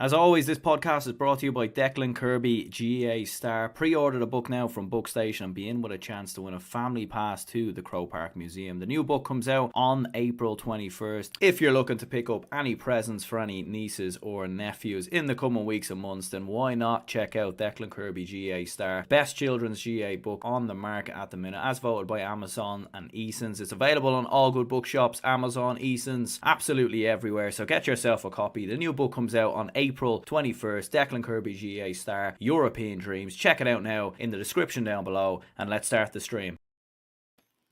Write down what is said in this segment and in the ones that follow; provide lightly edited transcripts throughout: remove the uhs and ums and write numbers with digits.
As always, this podcast is brought to you by Declan Kirby GAA Star. Pre-order the book now from Bookstation and be in with a chance to win a family pass to the Croke Park Museum. The new book comes out on April 21st. If you're looking to pick up any presents for any nieces or nephews in the coming weeks and months, then why not check out Declan Kirby GAA Star, best children's GAA book on the market at the minute, as voted by Amazon and Easons. It's available on all good bookshops, Amazon, Easons, absolutely everywhere. So get yourself a copy. The new book comes out on April 21st, Declan Kirby GAA Star, European Dreams. Check it out now in the description down below, and let's start the stream.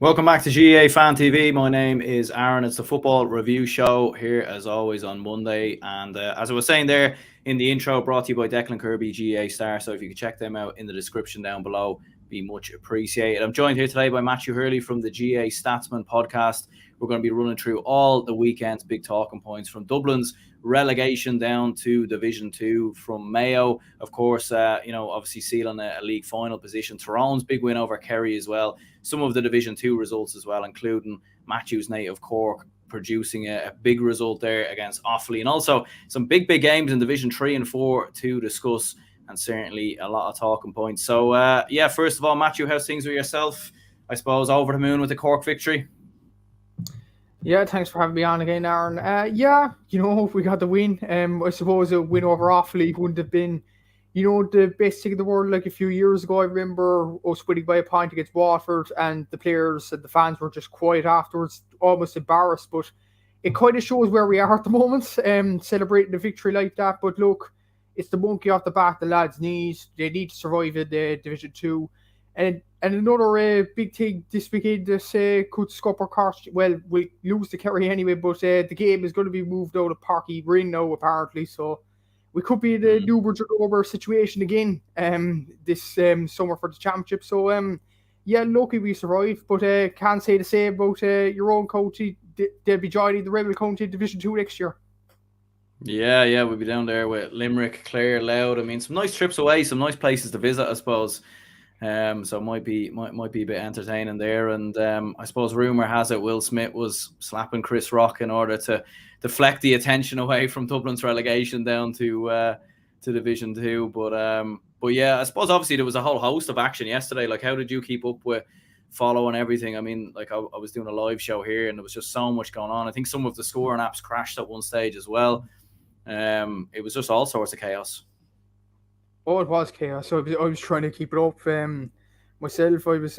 Welcome back to GAA Fan TV. My name is Aaron. It's the football review show here as always on Monday. And as I was saying there in the intro, brought to you by Declan Kirby GAA Star. So if you could check them out in the description down below, be much appreciated. I'm joined here today by Matthew Hurley from the GAA Statsman podcast. We're going to be running through all the weekend's big talking points, from Dublin's relegation down to Division 2, from Mayo, of course, obviously sealing a league final position. Tyrone's big win over Kerry as well. Some of the Division 2 results as well, including Matthew's native Cork producing a big result there against Offaly. And also some big games in Division 3 and 4 to discuss, and certainly a lot of talking points. So, first of all, Matthew, how's things with yourself? I suppose over the moon with the Cork victory? Yeah, thanks for having me on again, Aaron. We got the win. I suppose a win over Offaly wouldn't have been, the best thing in the world. Like a few years ago, I remember us winning by a point against Waterford, and the players and the fans were just quiet afterwards, almost embarrassed. But it kind of shows where we are at the moment, celebrating a victory like that. But look, it's the monkey off the back the lads need. They need to survive in Division 2. And another big thing this weekend, could scupper cost. Well, we'll lose to Kerry anyway, but the game is going to be moved out of Parky Ring now, apparently. So we could be in the Newbridge situation again this summer for the championship. So, lucky we survived, but can't say the same about your own county. They'll be joining the Rebel County Division 2 next year. Yeah, we'll be down there with Limerick, Clare, Louth. I mean, some nice trips away, some nice places to visit, I suppose. So it might be a bit entertaining there. And I suppose rumour has it Will Smith was slapping Chris Rock in order to deflect the attention away from Dublin's relegation down to Division 2. But yeah, I suppose obviously there was a whole host of action yesterday. Like, how did you keep up with following everything? I mean, like I was doing a live show here and there was just so much going on. I think some of the scoring apps crashed at one stage as well. It was just all sorts of chaos. Oh, it was chaos. So I was trying to keep it up myself. I was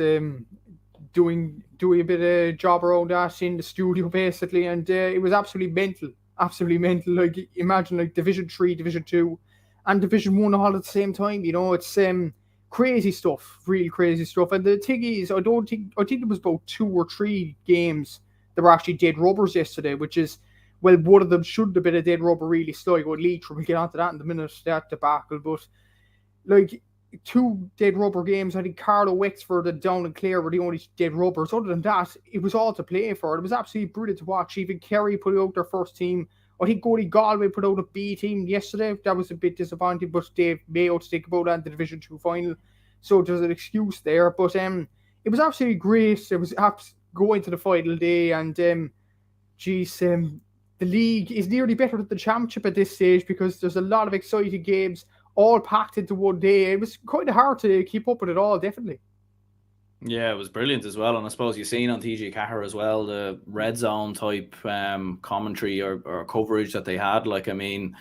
doing a bit of job around that in the studio basically, and it was absolutely mental. Like, imagine like Division 3, Division 2 and Division 1 all at the same time. It's crazy stuff, really crazy stuff. And the thing is, I think there was about 2 or 3 games that were actually dead rubbers yesterday, which is, well, one of them shouldn't have been a dead rubber really. Sligo and Leitrim, we'll get onto that in a minute, that debacle. But like 2 dead rubber games, I think Carlow, Wexford and Down and Clare were the only dead rubbers. Other than that, it was all to play for. It was absolutely brilliant to watch. Even Kerry put out their first team. I think only Galway put out a B team yesterday. That was a bit disappointing, but Dave Mayo to think about that in the Division 2 final. So there's an excuse there. But it was absolutely great. It was going to the final day, and the league is nearly better than the championship at this stage because there's a lot of exciting games all packed into one day. It was kind of hard to keep up with it all, definitely. Yeah, it was brilliant as well. And I suppose you've seen on TG Cahir as well, the red zone type commentary or coverage that they had. Like, I mean,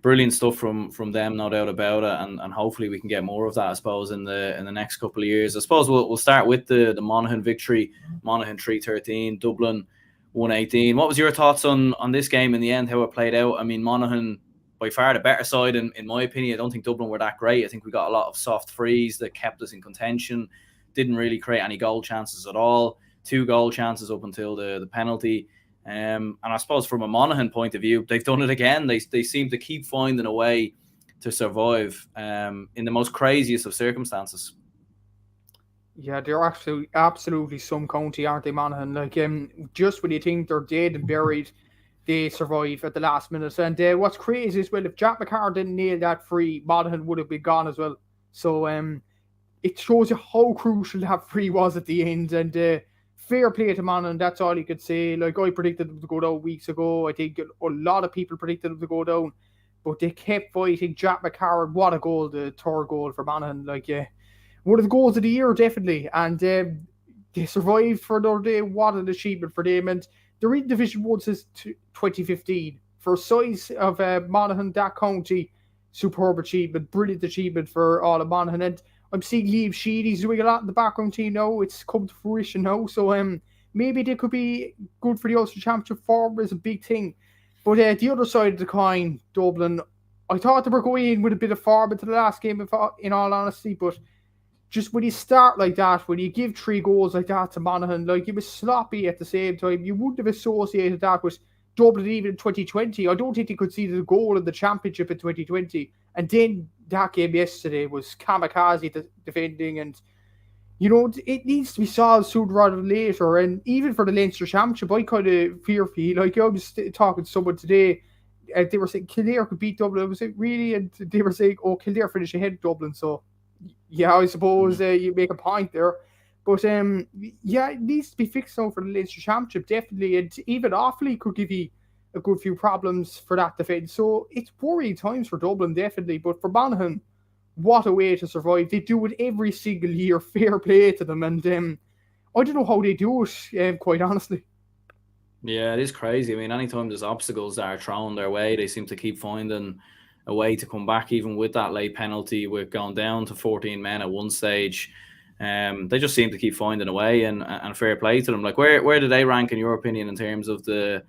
brilliant stuff from them, no doubt about it. And hopefully we can get more of that, I suppose, in the next couple of years. I suppose we'll start with the Monaghan victory. Monaghan 3-13, Dublin 1-18. What was your thoughts on this game in the end, how it played out? I mean, Monaghan by far the better side, in my opinion. I don't think Dublin were that great. I think we got a lot of soft frees that kept us in contention. Didn't really create any goal chances at all. 2 goal chances up until the penalty. And I suppose from a Monaghan point of view, they've done it again. They seem to keep finding a way to survive in the most craziest of circumstances. Yeah, they're absolutely some county, aren't they, Monaghan? Like, just when you think they're dead and buried, they survive at the last minute. And what's crazy is, well, if Jack McCarr didn't nail that free, Monaghan would have been gone as well. So it shows you how crucial that free was at the end. And fair play to Monaghan, that's all you could say. Like, I predicted them to go down weeks ago. I think a lot of people predicted them to go down. but they kept fighting. Jack McCarron, what a goal, the third goal for Monaghan. One of the goals of the year, definitely. And they survived for another day. What an achievement for them. And they're in Division 1 since 2015. For size of Monaghan, that county, superb achievement, brilliant achievement for all of Monaghan. And I'm seeing Liam Sheedy's doing a lot in the background team now. It's come to fruition now. So maybe they could be good for the Ulster Championship. Form is a big thing. But the other side of the coin, Dublin, I thought they were going in with a bit of form into the last game, in all honesty. But just when you start like that, when you give 3 goals like that to Monaghan, it was sloppy at the same time. You wouldn't have associated that with Dublin even in 2020. I don't think they could see the goal in the championship in 2020. And then that game yesterday was kamikaze defending, and it needs to be solved sooner rather than later. And even for the Leinster Championship, I kind of fear for you. I was talking to someone today, and they were saying Kildare could beat Dublin. I was like, really? And they were saying, oh, Kildare finished ahead of Dublin. So, yeah, I suppose you make a point there. But, it needs to be fixed now for the Leinster Championship, definitely. And even Offaly could give you a good few problems for that defence. So, it's worrying times for Dublin, definitely. But for Monaghan, what a way to survive. They do it every single year. Fair play to them. And I don't know how they do it, quite honestly. Yeah, it is crazy. I mean, anytime there's obstacles that are thrown their way, they seem to keep finding a way to come back, even with that late penalty. We're going down to 14 men at one stage. They just seem to keep finding a way, and fair play to them. Where do they rank, in your opinion, in terms of the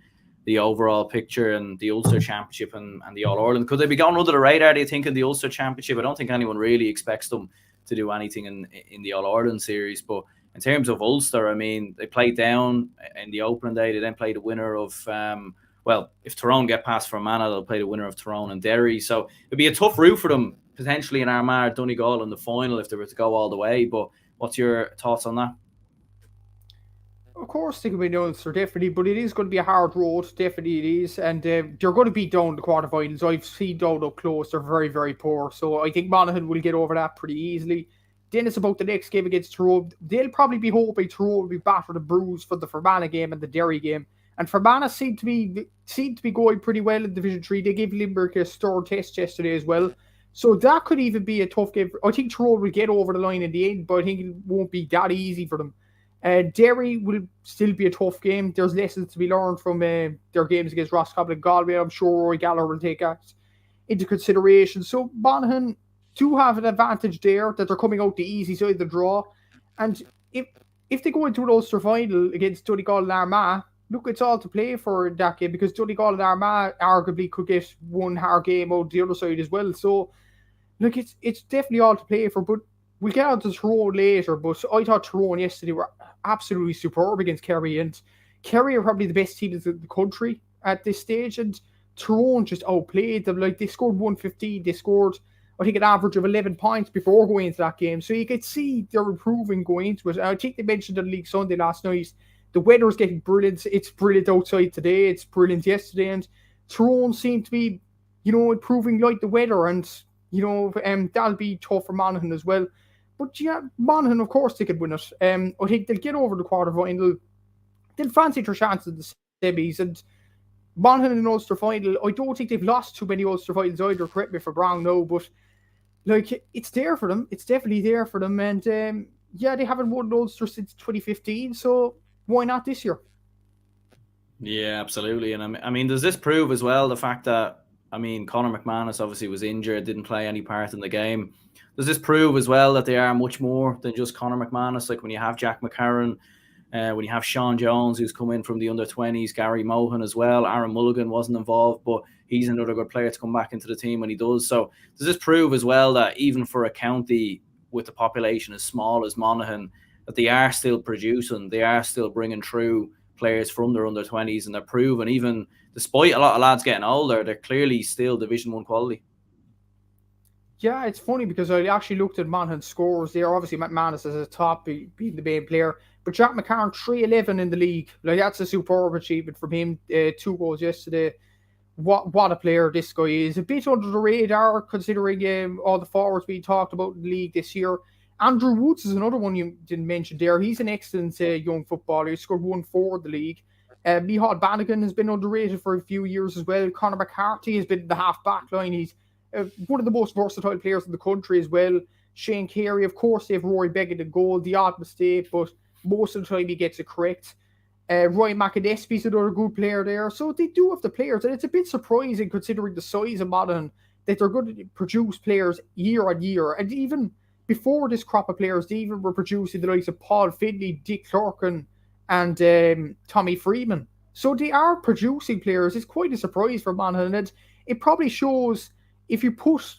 overall picture and the Ulster Championship and the All-Ireland? Could they be going under the radar, do you think, in the Ulster Championship? I don't think anyone really expects them to do anything in the All-Ireland series. But in terms of Ulster, I mean, they played down in the opening day. They then played the winner of, if Tyrone get past Fermanagh, they'll play the winner of Tyrone and Derry. So it'd be a tough route for them, potentially in Armagh, Donegal in the final if they were to go all the way. But what's your thoughts on that? Of course, they could be Ulster, definitely, but it is going to be a hard road, definitely it is, and they're going to be down the quarterfinals. I've seen down up close, they're very, very poor, so I think Monaghan will get over that pretty easily. Then it's about the next game against Tyrone. They'll probably be hoping Tyrone will be battered and bruised for the Fermanagh game and the Derry game, and Fermanagh seem to be going pretty well in Division 3. They gave Limerick a stern test yesterday as well, so that could even be a tough game. I think Tyrone will get over the line in the end, but I think it won't be that easy for them. Derry will still be a tough game. There's lessons to be learned from their games against Roscommon and Galway. I'm sure Roy Gallagher will take that into consideration. So Monaghan do have an advantage there, that they're coming out the easy side of the draw. And if they go into an Ulster final against Donegal and Armagh, look, it's all to play for that game, because Donegal and Armagh arguably could get one hard game out the other side as well. So look, it's definitely all to play for. But we'll get on to Tyrone later, but I thought Tyrone yesterday were absolutely superb against Kerry, and Kerry are probably the best team in the country at this stage, and Tyrone just outplayed them. They scored 115, they scored, I think, an average of 11 points before going into that game, so you could see they're improving going into it. And I think they mentioned on League Sunday last night, the weather's getting brilliant. It's brilliant outside today, it's brilliant yesterday, and Tyrone seem to be, improving like the weather, and, that'll be tough for Monaghan as well. But yeah, Monaghan, of course, they could win it. I think they'll get over the quarterfinal. They'll fancy their chances in the semis. And Monaghan in the Ulster final, I don't think they've lost too many Ulster finals either. Correct me if I'm wrong, no. But it's there for them. It's definitely there for them. And they haven't won Ulster since 2015. So why not this year? Yeah, absolutely. And I mean, does this prove as well the fact that, Conor McManus obviously was injured, didn't play any part in the game. Does this prove as well that they are much more than just Conor McManus? When you have Jack McCarron, when you have Sean Jones, who's come in from the under-20s, Gary Mohan as well. Aaron Mulligan wasn't involved, but he's another good player to come back into the team when he does. So does this prove as well that even for a county with the population as small as Monaghan, that they are still producing, they are still bringing through players from their under-20s, and they're proven, even despite a lot of lads getting older, they're clearly still Division 1 quality. Yeah, it's funny because I actually looked at Monaghan's scores there. Obviously, McManus is a top, being the main player. But Jack McCarron, 3-11 in the league. That's a superb achievement from him. 2 goals yesterday. What a player this guy is. A bit under the radar, considering all the forwards we talked about in the league this year. Andrew Woods is another one you didn't mention there. He's an excellent young footballer. He scored 1-4 in the league. Micheál Bannigan has been underrated for a few years as well. Conor McCarthy has been in the half-back line. He's one of the most versatile players in the country as well. Shane Carey, of course, they have Rory Beckett in goal, the odd mistake, but most of the time he gets it correct. Ryan McAnespy's another good player there. So they do have the players, and it's a bit surprising considering the size of Monaghan that they're going to produce players year on year. And even before this crop of players, they even were producing the likes of Paul Finlay, Dick Clorkin, and Tommy Freeman. So they are producing players. It's quite a surprise for Monaghan, and it probably shows if you put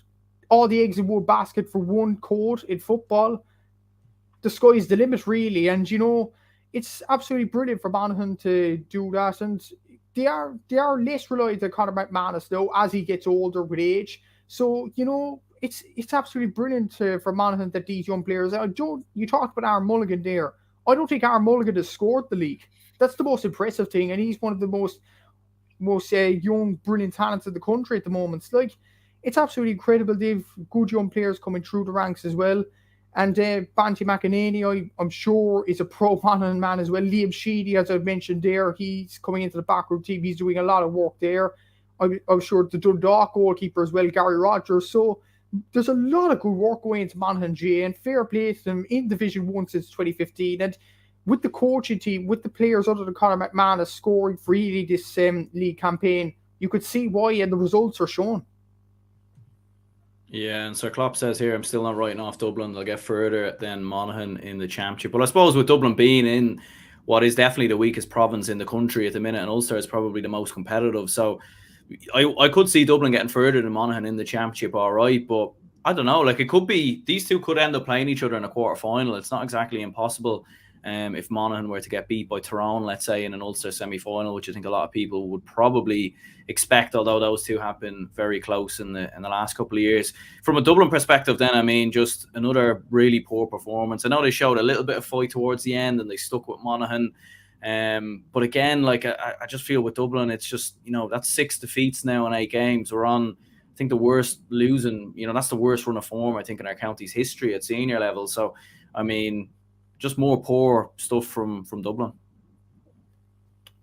all the eggs in one basket for one coach in football, the sky's the limit, really. And, it's absolutely brilliant for Monaghan to do that. And they are less reliant on Conor McManus now as he gets older with age. So, it's absolutely brilliant for Monaghan that these young players. You talked about Aaron Mulligan there. I don't think Aaron Mulligan has scored the league. That's the most impressive thing, and he's one of the most young, brilliant talents in the country at the moment. It's absolutely incredible. They've good young players coming through the ranks as well. And Banty McEnany, I'm sure, is a pro-Monaghan man as well. Liam Sheedy, as I've mentioned there, he's coming into the backroom team. He's doing a lot of work there. I'm sure the Dundalk goalkeeper as well, Gary Rogers. So there's a lot of good work going into Monaghan GAA, and fair play to them in Division 1 since 2015. And with the coaching team, with the players other than Conor McManus scoring freely this league campaign, you could see why, and the results are shown. Yeah, and Sir Klopp says here, I'm still not writing off Dublin. They'll get further than Monaghan in the championship. But I suppose with Dublin being in what is definitely the weakest province in the country at the minute, and Ulster is probably the most competitive. So I could see Dublin getting further than Monaghan in the championship, all right. But I don't know. It could be, these two could end up playing each other in a quarter-final. It's not exactly impossible. If Monaghan were to get beat by Tyrone, let's say, in an Ulster semi-final, which I think a lot of people would probably expect, although those two have been very close in the last couple of years. From a Dublin perspective, then, just another really poor performance. I know they showed a little bit of fight towards the end and they stuck with Monaghan. But again, I just feel with Dublin, it's just, that's 6 defeats now in 8 games. We're on, I think, the worst losing, that's the worst run of form, I think, in our county's history at senior level. So, just more poor stuff from Dublin.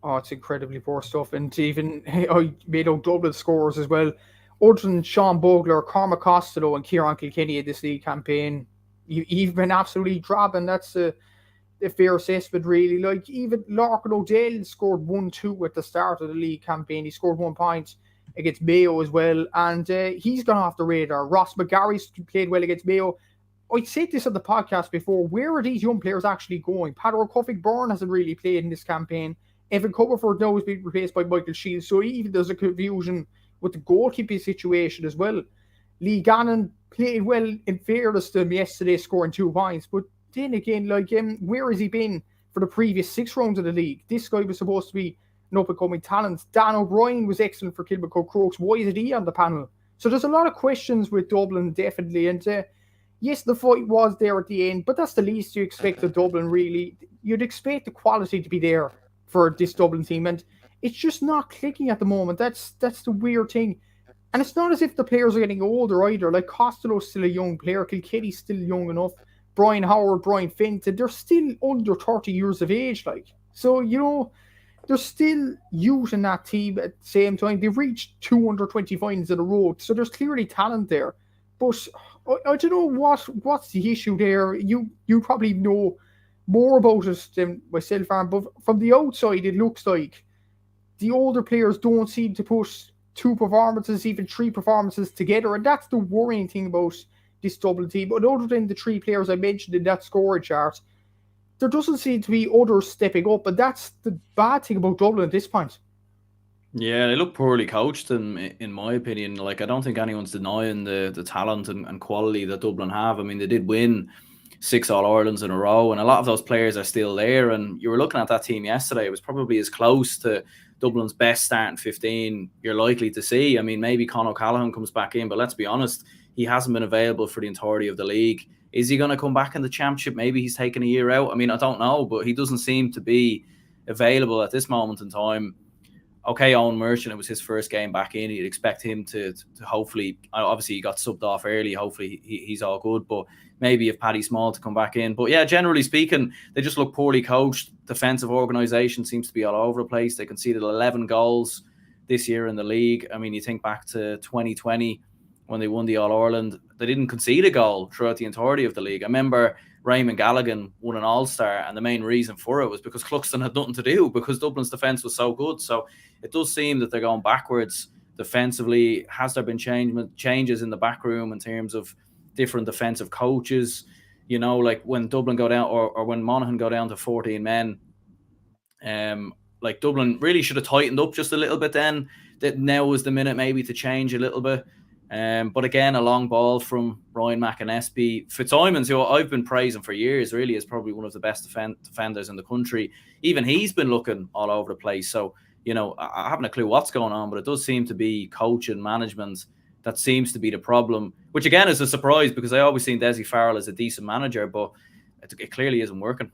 Oh, it's incredibly poor stuff. And even I made out Dublin scores as well. Other than Sean Bogler, Cormac Costello, and Kieran Kilkenny in this league campaign, you've been absolutely drab, and that's a fair assessment, really. Even Larkin O'Dell scored 1-2 at the start of the league campaign. He scored 1 point against Mayo as well, and he's gone off the radar. Ross McGarry's played well against Mayo. I said this on the podcast before. Where are these young players actually going? Padder Cuffing-Byrne hasn't really played in this campaign. Evan Comerford now has been replaced by Michael Shields. So even there's a confusion with the goalkeeping situation as well. Lee Gannon played well, in fairness to him, yesterday, scoring 2 points. But then again, where has he been for the previous 6 rounds of the league? This guy was supposed to be an up-and-coming talent. Dan O'Brien was excellent for Kilmacud Crokes. Why isn't he on the panel? So there's a lot of questions with Dublin, definitely. And yes, the fight was there at the end, but that's the least you expect of Dublin, really. You'd expect the quality to be there for this Dublin team, and it's just not clicking at the moment. That's the weird thing. And it's not as if the players are getting older either. Costello's still a young player, Kilkenny's still young enough, Brian Howard, Brian Fenton, they're still under 30 years of age. So, there's still youth in that team at the same time. They've reached 220 finals in a row, so there's clearly talent there. But I don't know what's the issue there. You probably know more about it than myself, Aaron, but from the outside, it looks like the older players don't seem to put 2 performances, even 3 performances together, and that's the worrying thing about this Dublin team. But other than the 3 players I mentioned in that scoring chart, there doesn't seem to be others stepping up, and that's the bad thing about Dublin at this point. Yeah, they look poorly coached, in my opinion. I don't think anyone's denying the talent and quality that Dublin have. They did win 6 All-Irelands in a row, and a lot of those players are still there. And you were looking at that team yesterday, it was probably as close to Dublin's best starting 15 you're likely to see. Maybe Conor O'Callaghan comes back in, but let's be honest, he hasn't been available for the entirety of the league. Is he going to come back in the championship? Maybe he's taken a year out. I don't know, but he doesn't seem to be available at this moment in time. okay, Owen Merchant, it was his first game back in. You'd expect him to hopefully, obviously he got subbed off early. Hopefully he's all good, but maybe if Paddy Small to come back in. But yeah, generally speaking, they just look poorly coached. Defensive organisation seems to be all over the place. They conceded 11 goals this year in the league. I mean, you think back to 2020 when they won the All-Ireland, they didn't concede a goal throughout the entirety of the league. I remember Raymond Galligan won an All-Star, and the main reason for it was because Cluxton had nothing to do, because Dublin's defence was so good. So it does seem that they're going backwards defensively. Has there been changes in the back room in terms of different defensive coaches? You know, like when Dublin go down, or when Monaghan go down to 14 men, like Dublin really should have tightened up just a little bit then. That now was the minute maybe to change a little bit. But again, a long ball from Ryan McAnespie. Fitzsimons, who I've been praising for years, really is probably one of the best defenders in the country. Even he's been looking all over the place. So, you know, I haven't a clue what's going on, but it does seem to be coach and management that seems to be the problem, which again is a surprise because I always seen Dessie Farrell as a decent manager, but it clearly isn't working.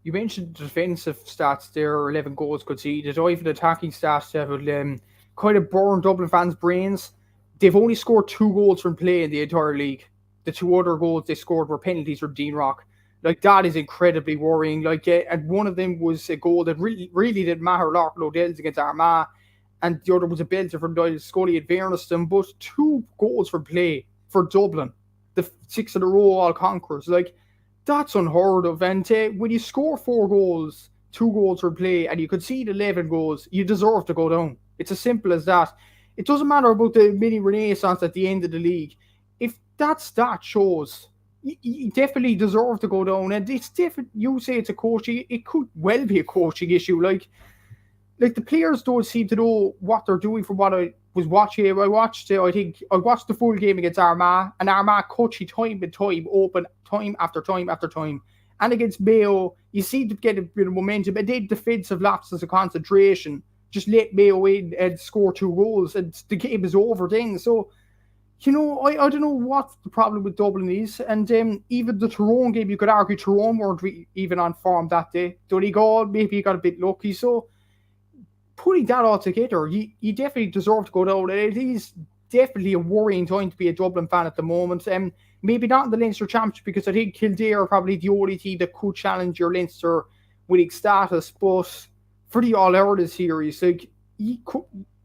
You mentioned defensive stats there, 11 goals conceded. Or even attacking stats that would kind of burn Dublin fans' brains. They've only scored 2 goals from play in the entire league. The 2 other goals they scored were penalties from Dean Rock. Like, that is incredibly worrying. Like, and one of them was a goal that really didn't matter. Larkin O'Dell's against Armagh, and the other was a belter from Doyle Scully at Vernaston. But 2 goals from play for Dublin, the 6 in a row all conquerors. Like, that's unheard of. And when you score 4 goals, 2 goals from play, and you concede 11 goals, you deserve to go down. It's as simple as that. It doesn't matter about the mini renaissance at the end of the league. If that stat shows, you definitely deserve to go down. And it's different. You say it's a coaching, it could well be a coaching issue. Like the players don't seem to know what they're doing. From what I was watching, I watched the full game against Armagh, and Armagh coached time and time, open time after time after time. And against Mayo, you seem to get a bit of momentum, and then defensive lapses of concentration just let Mayo in and score 2 goals, and the game is over then. So, you know, I don't know what the problem with Dublin is. And even the Tyrone game, you could argue Tyrone weren't even on form that day. Donegal, maybe he got a bit lucky. So, putting that all together, you definitely deserve to go down. And it is definitely a worrying time to be a Dublin fan at the moment. Maybe not in the Leinster Championship, because I think Kildare are probably the only team that could challenge your Leinster winning status. But for the All-Ireland series, like,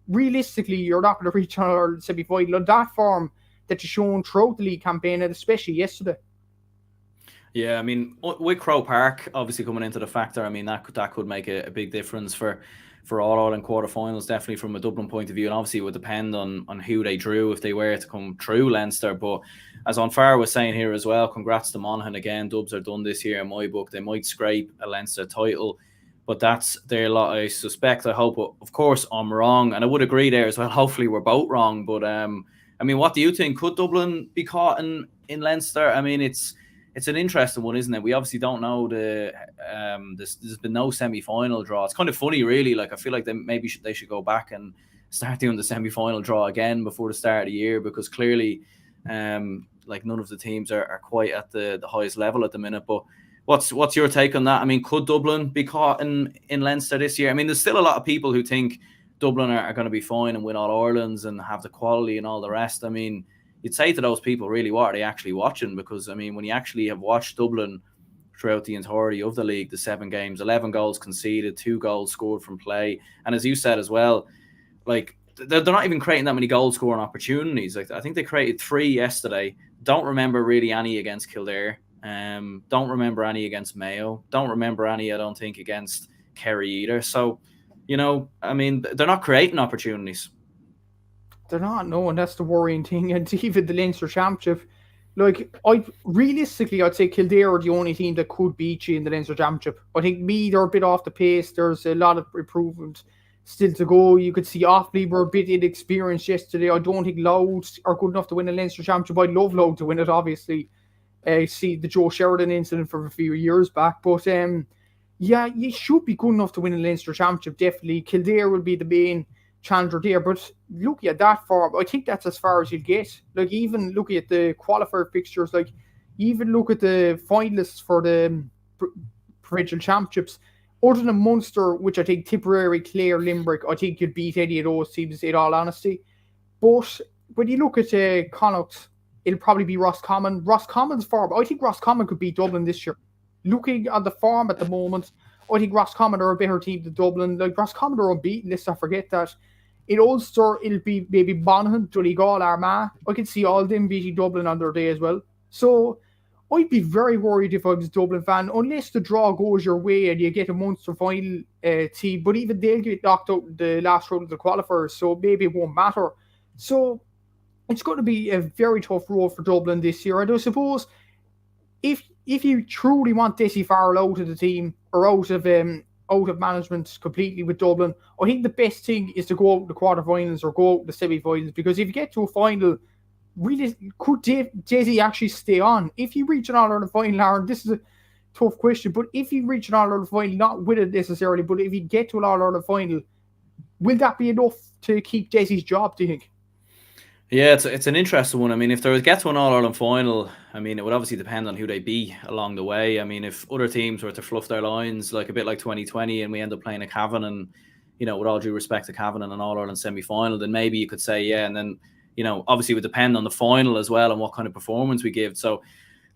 realistically, you're not going to reach an All-Ireland semi-final on that form that you've shown throughout the league campaign, and especially yesterday. Yeah, I mean, with Croke Park obviously coming into the factor, I mean, that could make a big difference for All-Ireland quarterfinals, definitely from a Dublin point of view, and obviously it would depend on who they drew if they were to come through Leinster. But as Onfar was saying here as well, congrats to Monaghan again. Dubs are done this year in my book. They might scrape a Leinster title, but that's their lot. I suspect, I hope, of course, I'm wrong, and I would agree there as well. Hopefully we're both wrong. But I mean, what do you think? Could Dublin be caught in Leinster? I mean, it's an interesting one, isn't it? We obviously don't know there's been no semi-final draw. It's kind of funny, really. Like, I feel like they should go back and start doing the semi-final draw again before the start of the year, because clearly, like, none of the teams are quite at the highest level at the minute. But what's your take on that? I mean, could Dublin be caught in Leinster this year? I mean, there's still a lot of people who think Dublin are going to be fine and win all Irelands and have the quality and all the rest. I mean, you'd say to those people, really, what are they actually watching? Because, I mean, when you actually have watched Dublin throughout the entirety of the league, the 7 games, 11 goals conceded, 2 goals scored from play. And as you said as well, like, they're not even creating that many goal scoring opportunities. Like, I think they created 3 yesterday. Don't remember really any against Kildare. Don't remember any against Mayo. Don't remember any, I don't think, against Kerry either. So, you know, I mean, they're not creating opportunities. They're not, no, and that's the worrying thing. And even the Leinster Championship, like, realistically, I'd say Kildare are the only team that could beat you in the Leinster Championship. I think they're a bit off the pace. There's a lot of improvement still to go. You could see Offaly were a bit inexperienced yesterday. I don't think Louth are good enough to win the Leinster Championship. I'd love Louth to win it, obviously. See the Joe Sheridan incident from a few years back. But, yeah, you should be good enough to win a Leinster Championship, definitely. Kildare will be the main challenger there, but looking at that form, I think that's as far as you'll get. Like, even looking at the qualifier fixtures, like, even look at the finalists for the provincial championships, Other than Munster, which I think Tipperary, Clare, Limerick, I think you'd beat any of those teams in all honesty. But when you look at Connacht, it'll probably be Roscommon. Roscommon's form, I think Roscommon could beat Dublin this year. Looking at the form at the moment, I think Roscommon are a better team than Dublin. Like Roscommon are unbeaten, let's not forget that. In Ulster, it'll be maybe Monaghan, Donegal, Armagh. I can see all them beating Dublin on their day as well. So I'd be very worried if I was a Dublin fan, unless the draw goes your way and you get a Munster final team. But even they'll get knocked out in the last round of the qualifiers, so maybe it won't matter. So it's going to be a very tough road for Dublin this year. And I suppose if you truly want Dessie Farrell out of the team or out of management completely with Dublin, I think the best thing is to go out in the quarterfinals or go out in the semi-finals, because if you get to a final, really, could Dessie actually stay on? If you reach an All-Ireland final, Aaron, this is a tough question, but if you reach an All-Ireland final, not with it necessarily, but if you get to an All-Ireland final, will that be enough to keep Dessie's job, do you think? Yeah, it's an interesting one. I mean, if there was get to an All-Ireland final, I mean, it would obviously depend on who they be along the way. I mean, if other teams were to fluff their lines, like a bit like 2020, and we end up playing a Cavan, and, you know, with all due respect to Cavan in an All-Ireland semi-final, then maybe you could say, yeah, and then, you know, obviously it would depend on the final as well and what kind of performance we give. So,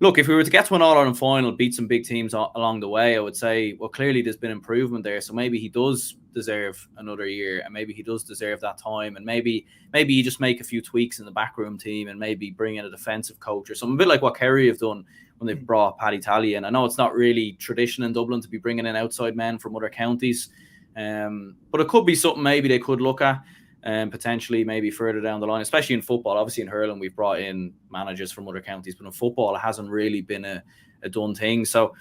look, if we were to get to an All-Ireland final, beat some big teams along the way, I would say, well, clearly there's been improvement there. So maybe he does deserve another year, and maybe he does deserve that time. And maybe you just make a few tweaks in the backroom team and maybe bring in a defensive coach or something, a bit like what Kerry have done when they've brought Paddy Tally in. I know it's not really tradition in Dublin to be bringing in outside men from other counties, but it could be something maybe they could look at. Potentially maybe further down the line, especially in football. Obviously in hurling, we've brought in managers from other counties, but in football, it hasn't really been a done thing. So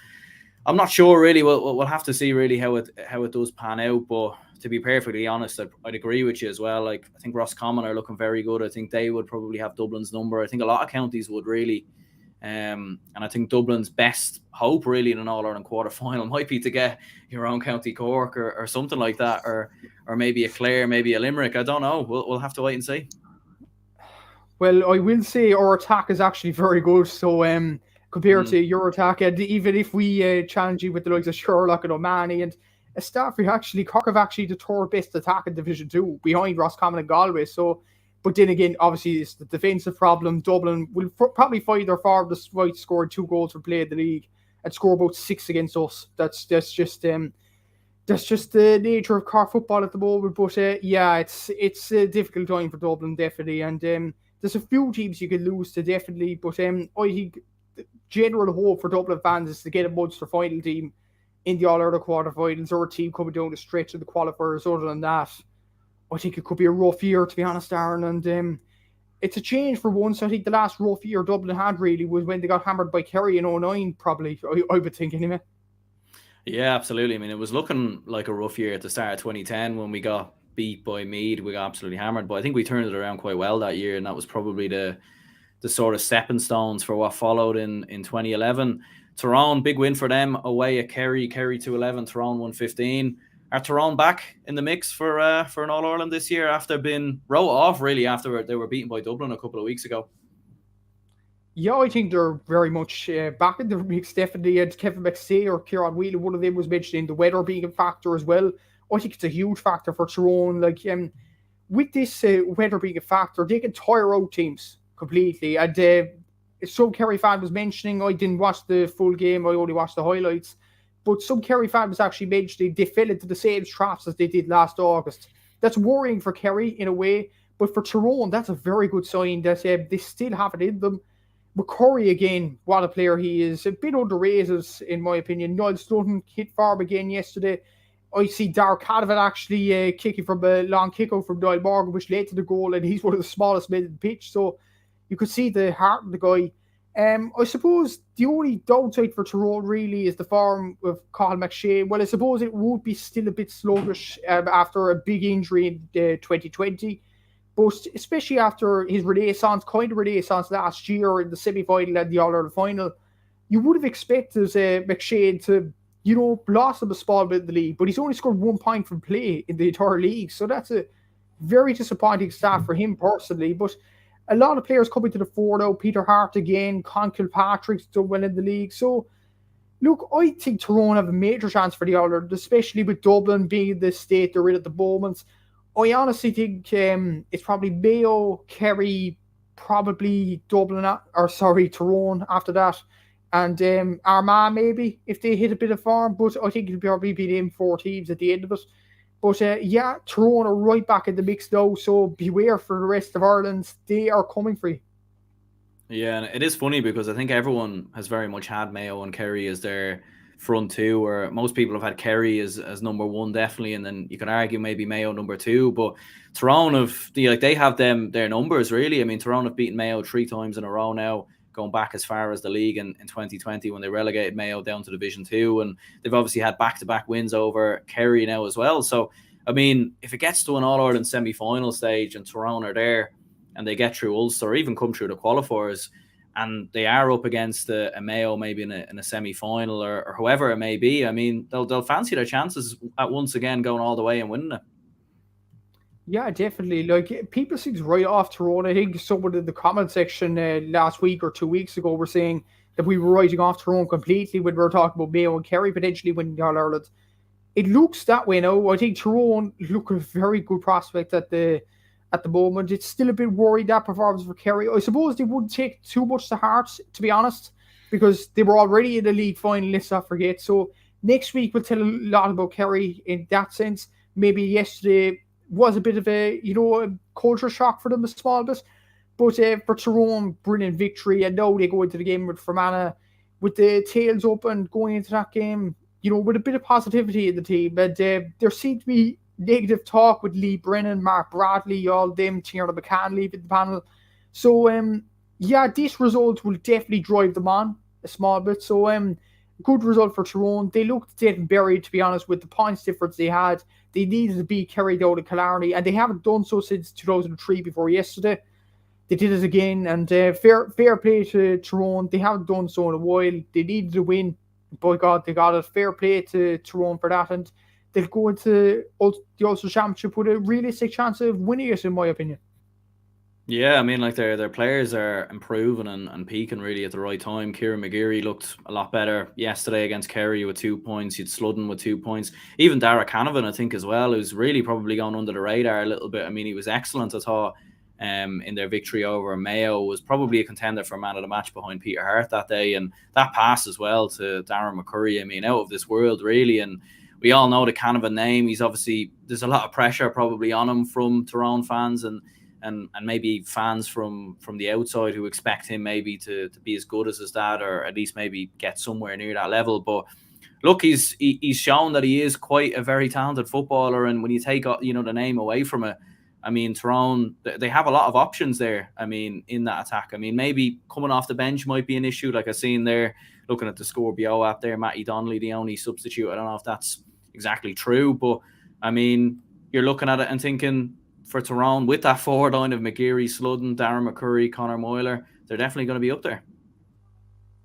I'm not sure really. We'll have to see really how it does pan out. But to be perfectly honest, I'd agree with you as well. Like, I think Roscommon are looking very good. I think they would probably have Dublin's number. I think a lot of counties would really. And I think Dublin's best hope really in an All-Ireland quarter-final might be to get your own County Cork or something like that, or maybe a Clare, maybe a Limerick. I don't know. We'll have to wait and see. Well, I will say our attack is actually very good. So compared to your attack, and even if we challenge you with the likes of Sherlock and O'Mahony and a staff, Cork have actually the third best attack in Division 2 behind Roscommon and Galway. So, but then again, obviously, it's the defensive problem. Dublin will probably find their forward despite scoring 2 goals for play in the league and score about 6 against us. That's just the nature of Cork football at the moment. But yeah, it's a difficult time for Dublin, definitely. And there's a few teams you could lose to, definitely. But I think the general hope for Dublin fans is to get a Munster final team in the All-Ireland quarterfinals, or a team coming down the stretch of the qualifiers. Other than that, I think it could be a rough year, to be honest, Aaron. And it's a change for once. I think the last rough year Dublin had really was when they got hammered by Kerry in 2009, probably, I would think anyway. Yeah, absolutely. I mean, it was looking like a rough year at the start of 2010 when we got beat by Meath. We got absolutely hammered, but I think we turned it around quite well that year, and that was probably the sort of stepping stones for what followed in 2011. Tyrone, big win for them away at Kerry 2-11, Tyrone 1-15. Are Tyrone back in the mix for an All-Ireland this year after being wrote off really after they were beaten by Dublin a couple of weeks ago? Yeah, I think they're very much back in the mix, definitely. And Kevin McStay or Kieran Whelan, one of them was mentioning the weather being a factor as well. I think it's a huge factor for Tyrone. Like, with this weather being a factor, they can tire out teams completely. And some Kerry fan was mentioning, I didn't watch the full game, I only watched the highlights. But some Kerry fan was actually mentioning they fell into the same traps as they did last August. That's worrying for Kerry in a way. But for Tyrone, that's a very good sign that they still have it in them. McCurry, again, what a player he is. A bit underrated, in my opinion. Niall Stoughton hit farm again yesterday. I see Darragh Cadavan actually kicking from a long kick-out from Niall Morgan, which led to the goal, and he's one of the smallest men in the pitch, so you could see the heart of the guy. I suppose the only downside for Tyrone really is the form of Cathal McShane. Well, I suppose it would be still a bit sluggish after a big injury in 2020. But especially after his kind of renaissance last year in the semi-final and the All-Ireland final, you would have expected McShane to, blossom a small bit in the league. But he's only scored 1 point from play in the entire league. So that's a very disappointing stat for him personally. But a lot of players coming to the fore now. Peter Hart again, Con Kilpatrick's done well in the league. So Look, I think Tyrone have a major chance for the Ireland, especially with Dublin being the state they're in at the moment. I honestly think it's probably Mayo, Kerry, probably Dublin, Tyrone after that, and Armagh maybe if they hit a bit of form. But I think it'll probably be them four teams at the end of it. But yeah, Tyrone are right back in the mix now, so beware for the rest of Ireland. They are coming for you. Yeah, and it is funny because I think everyone has very much had Mayo and Kerry as their front two, or most people have had Kerry as number one, definitely, and then you can argue maybe Mayo number two. But Tyrone they have their numbers really. I mean, Tyrone have beaten Mayo 3 times in a row now, going back as far as the league in 2020 when they relegated Mayo down to Division 2, and they've obviously had back-to-back wins over Kerry now as well. So I mean, if it gets to an All-Ireland semi-final stage and Tyrone are there, and they get through Ulster, or even come through the qualifiers, and they are up against a Mayo maybe in a semi-final or whoever it may be, I mean, they'll fancy their chances at once again going all the way and winning it. Yeah, definitely. Like, people seem to write off Tyrone. I think someone in the comment section last week or 2 weeks ago were saying that we were writing off Tyrone completely when we were talking about Mayo and Kerry potentially winning the All-Ireland. It looks that way now. I think Tyrone look a very good prospect at the moment. It's still a bit worried, that performance for Kerry. I suppose they wouldn't take too much to heart, to be honest, because they were already in the league final, let's not forget. So next week we'll tell a lot about Kerry in that sense. Maybe yesterday was a bit of a culture shock for them a small bit. But for Tyrone, brilliant victory. And now they go into the game with Fermanagh with the tails open going into that game, with a bit of positivity in the team. And there seemed to be negative talk with Lee Brennan, Mark Bradley, all them, Tiernan McCann leaving the panel. So, this result will definitely drive them on a small bit. So, good result for Tyrone. They looked dead and buried, to be honest, with the points difference they had. They needed to be carried out in Killarney, and they haven't done so since 2003 before yesterday. They did it again, and fair play to Tyrone. They haven't done so in a while. They needed to win. By God, they got it. Fair play to Tyrone for that, and they'll go into the Ulster Championship with a realistic chance of winning it, in my opinion. Yeah, I mean, like their players are improving and peaking really at the right time. Kieran McGeary looked a lot better yesterday against Kerry with 2 points. You'd Sludden with 2 points. Even Dara Canavan, I think, as well, who's really probably gone under the radar a little bit. I mean, he was excellent, I thought, in their victory over Mayo. Was probably a contender for man of the match behind Peter Hart that day. And that pass as well to Darren McCurry, I mean, out of this world, really. And we all know the Canavan name. He's obviously, there's a lot of pressure probably on him from Tyrone fans and maybe fans from the outside who expect him maybe to be as good as his dad, or at least maybe get somewhere near that level. But look, he's shown that he is quite a very talented footballer, and when you take the name away from it, I mean, Tyrone, they have a lot of options there. I mean, in that attack, I mean, maybe coming off the bench might be an issue. Like I seen there, looking at the Score BO app there, Matty Donnelly, the only substitute. I don't know if that's exactly true, but I mean, you're looking at it and thinking, for Tyrone, with that forward line of McGeary, Sludden, Darren McCurry, Conor Moyler, they're definitely going to be up there.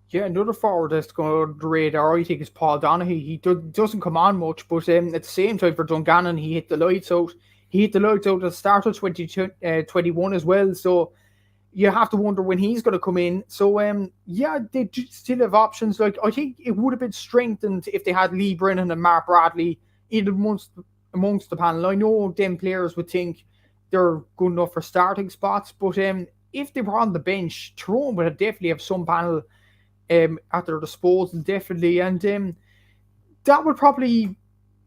Yeah, another forward that's going to the radar, I think, is Paul Donaghy. He doesn't come on much, but at the same time for Dungannon, he hit the lights out. He hit the lights out at the start of 2021 as well, so you have to wonder when he's going to come in. So, they still have options. Like, I think it would have been strengthened if they had Lee Brennan and Mark Bradley in amongst the panel. I know them players would think they're good enough for starting spots, but if they were on the bench, Tyrone would definitely have some panel at their disposal, definitely, and that would probably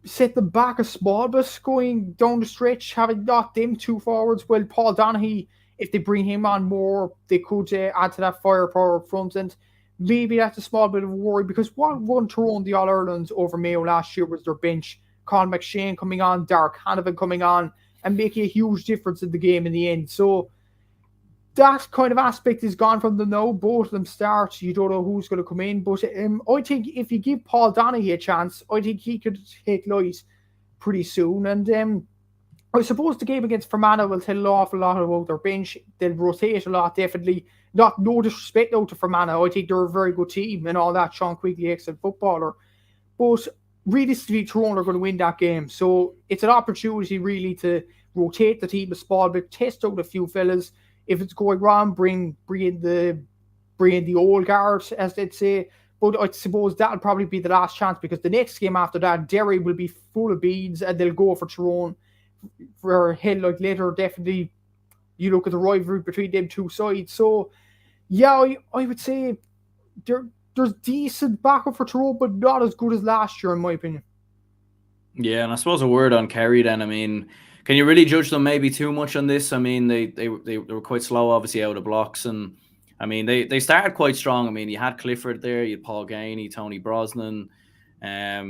set them back a small bit going down the stretch, having not them two forwards. Well, Paul Donaghy, if they bring him on more, they could add to that firepower up front, and maybe that's a small bit of a worry, because what won Tyrone the All-Ireland over Mayo last year was their bench. Colin McShane coming on, Dark Hanavan coming on, and making a huge difference in the game in the end. So that kind of aspect is gone from them now. Both of them start. You don't know who's going to come in. But I think if you give Paul Donaghy a chance, I think he could take light pretty soon. And I suppose the game against Fermanagh will tell an awful lot about their bench. They'll rotate a lot, definitely. No disrespect now to Fermanagh. I think they're a very good team and all that. Sean Quigley, excellent footballer. But realistically, Tyrone are going to win that game. So it's an opportunity really to rotate the team a small bit, test out a few fellas. If it's going wrong, bring in the old guard, as they'd say. But I suppose that'll probably be the last chance, because the next game after that, Derry will be full of beads and they'll go for Tyrone for hell like later. Definitely, you look at the rivalry between them two sides. So, yeah, I would say there's decent backup for Tyrone, but not as good as last year, in my opinion. Yeah, and I suppose a word on Kerry then. I mean, can you really judge them maybe too much on this? I mean, they were quite slow, obviously, out of blocks. And, I mean, they started quite strong. I mean, you had Clifford there, you had Paul Gainey, Tony Brosnan, a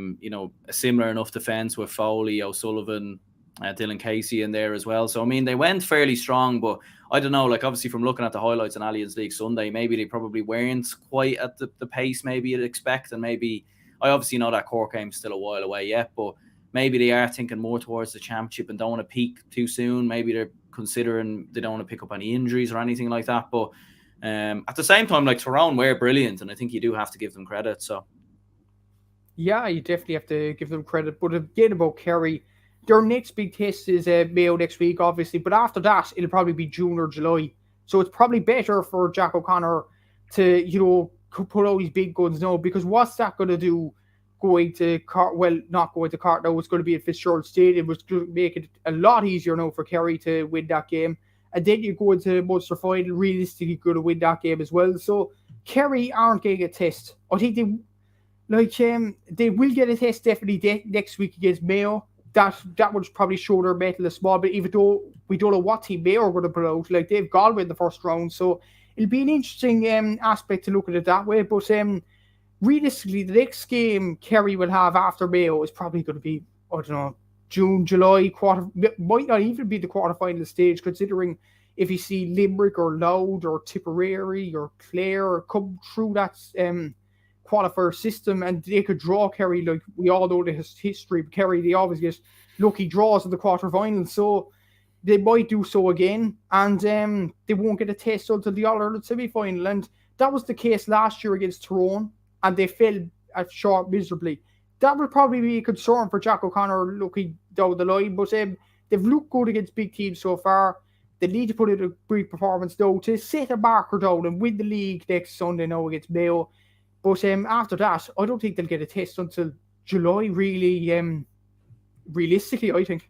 similar enough defence with Foley, O'Sullivan, Dylan Casey in there as well. So, I mean, they went fairly strong, but I don't know, like, obviously from looking at the highlights on Allianz League Sunday, maybe they probably weren't quite at the pace maybe you'd expect. And maybe, I obviously know that Cork game's still a while away yet, but maybe they are thinking more towards the championship and don't want to peak too soon. Maybe they're considering they don't want to pick up any injuries or anything like that. But at the same time, like, Tyrone were brilliant, and I think you do have to give them credit. So, yeah, you definitely have to give them credit. But again, about Kerry, their next big test is Mayo next week, obviously. But after that, it'll probably be June or July. So it's probably better for Jack O'Connor to, put out his big guns now, because what's that going to do? Going to Cork, well, not going to Cork now, it's going to be at Fitzgerald Stadium, which will make it a lot easier now for Kerry to win that game. And then you go into the Munster final, realistically going to win that game as well. So Kerry aren't getting a test. I think they will get a test definitely next week against Mayo. That would probably show their mettle a small bit, even though we don't know what team Mayo are going to put out. Like, they've Galway in the first round, so it'll be an interesting aspect to look at it that way. But realistically, the next game Kerry will have after Mayo is probably going to be, I don't know, June, July, might not even be the quarterfinal stage, considering if you see Limerick or Louth or Tipperary or Clare come through that qualifier system and they could draw Kerry. Like, we all know the history of Kerry, they always get lucky draws in the quarterfinals, so they might do so again, and they won't get a test until the All-Ireland semi-final. And that was the case last year against Tyrone, and they fell short miserably. That will probably be a concern for Jack O'Connor looking down the line, but they've looked good against big teams so far. They need to put in a big performance though to set a marker down and win the league next Sunday now against Mayo. But after that, I don't think they'll get a test until July, really, realistically, I think.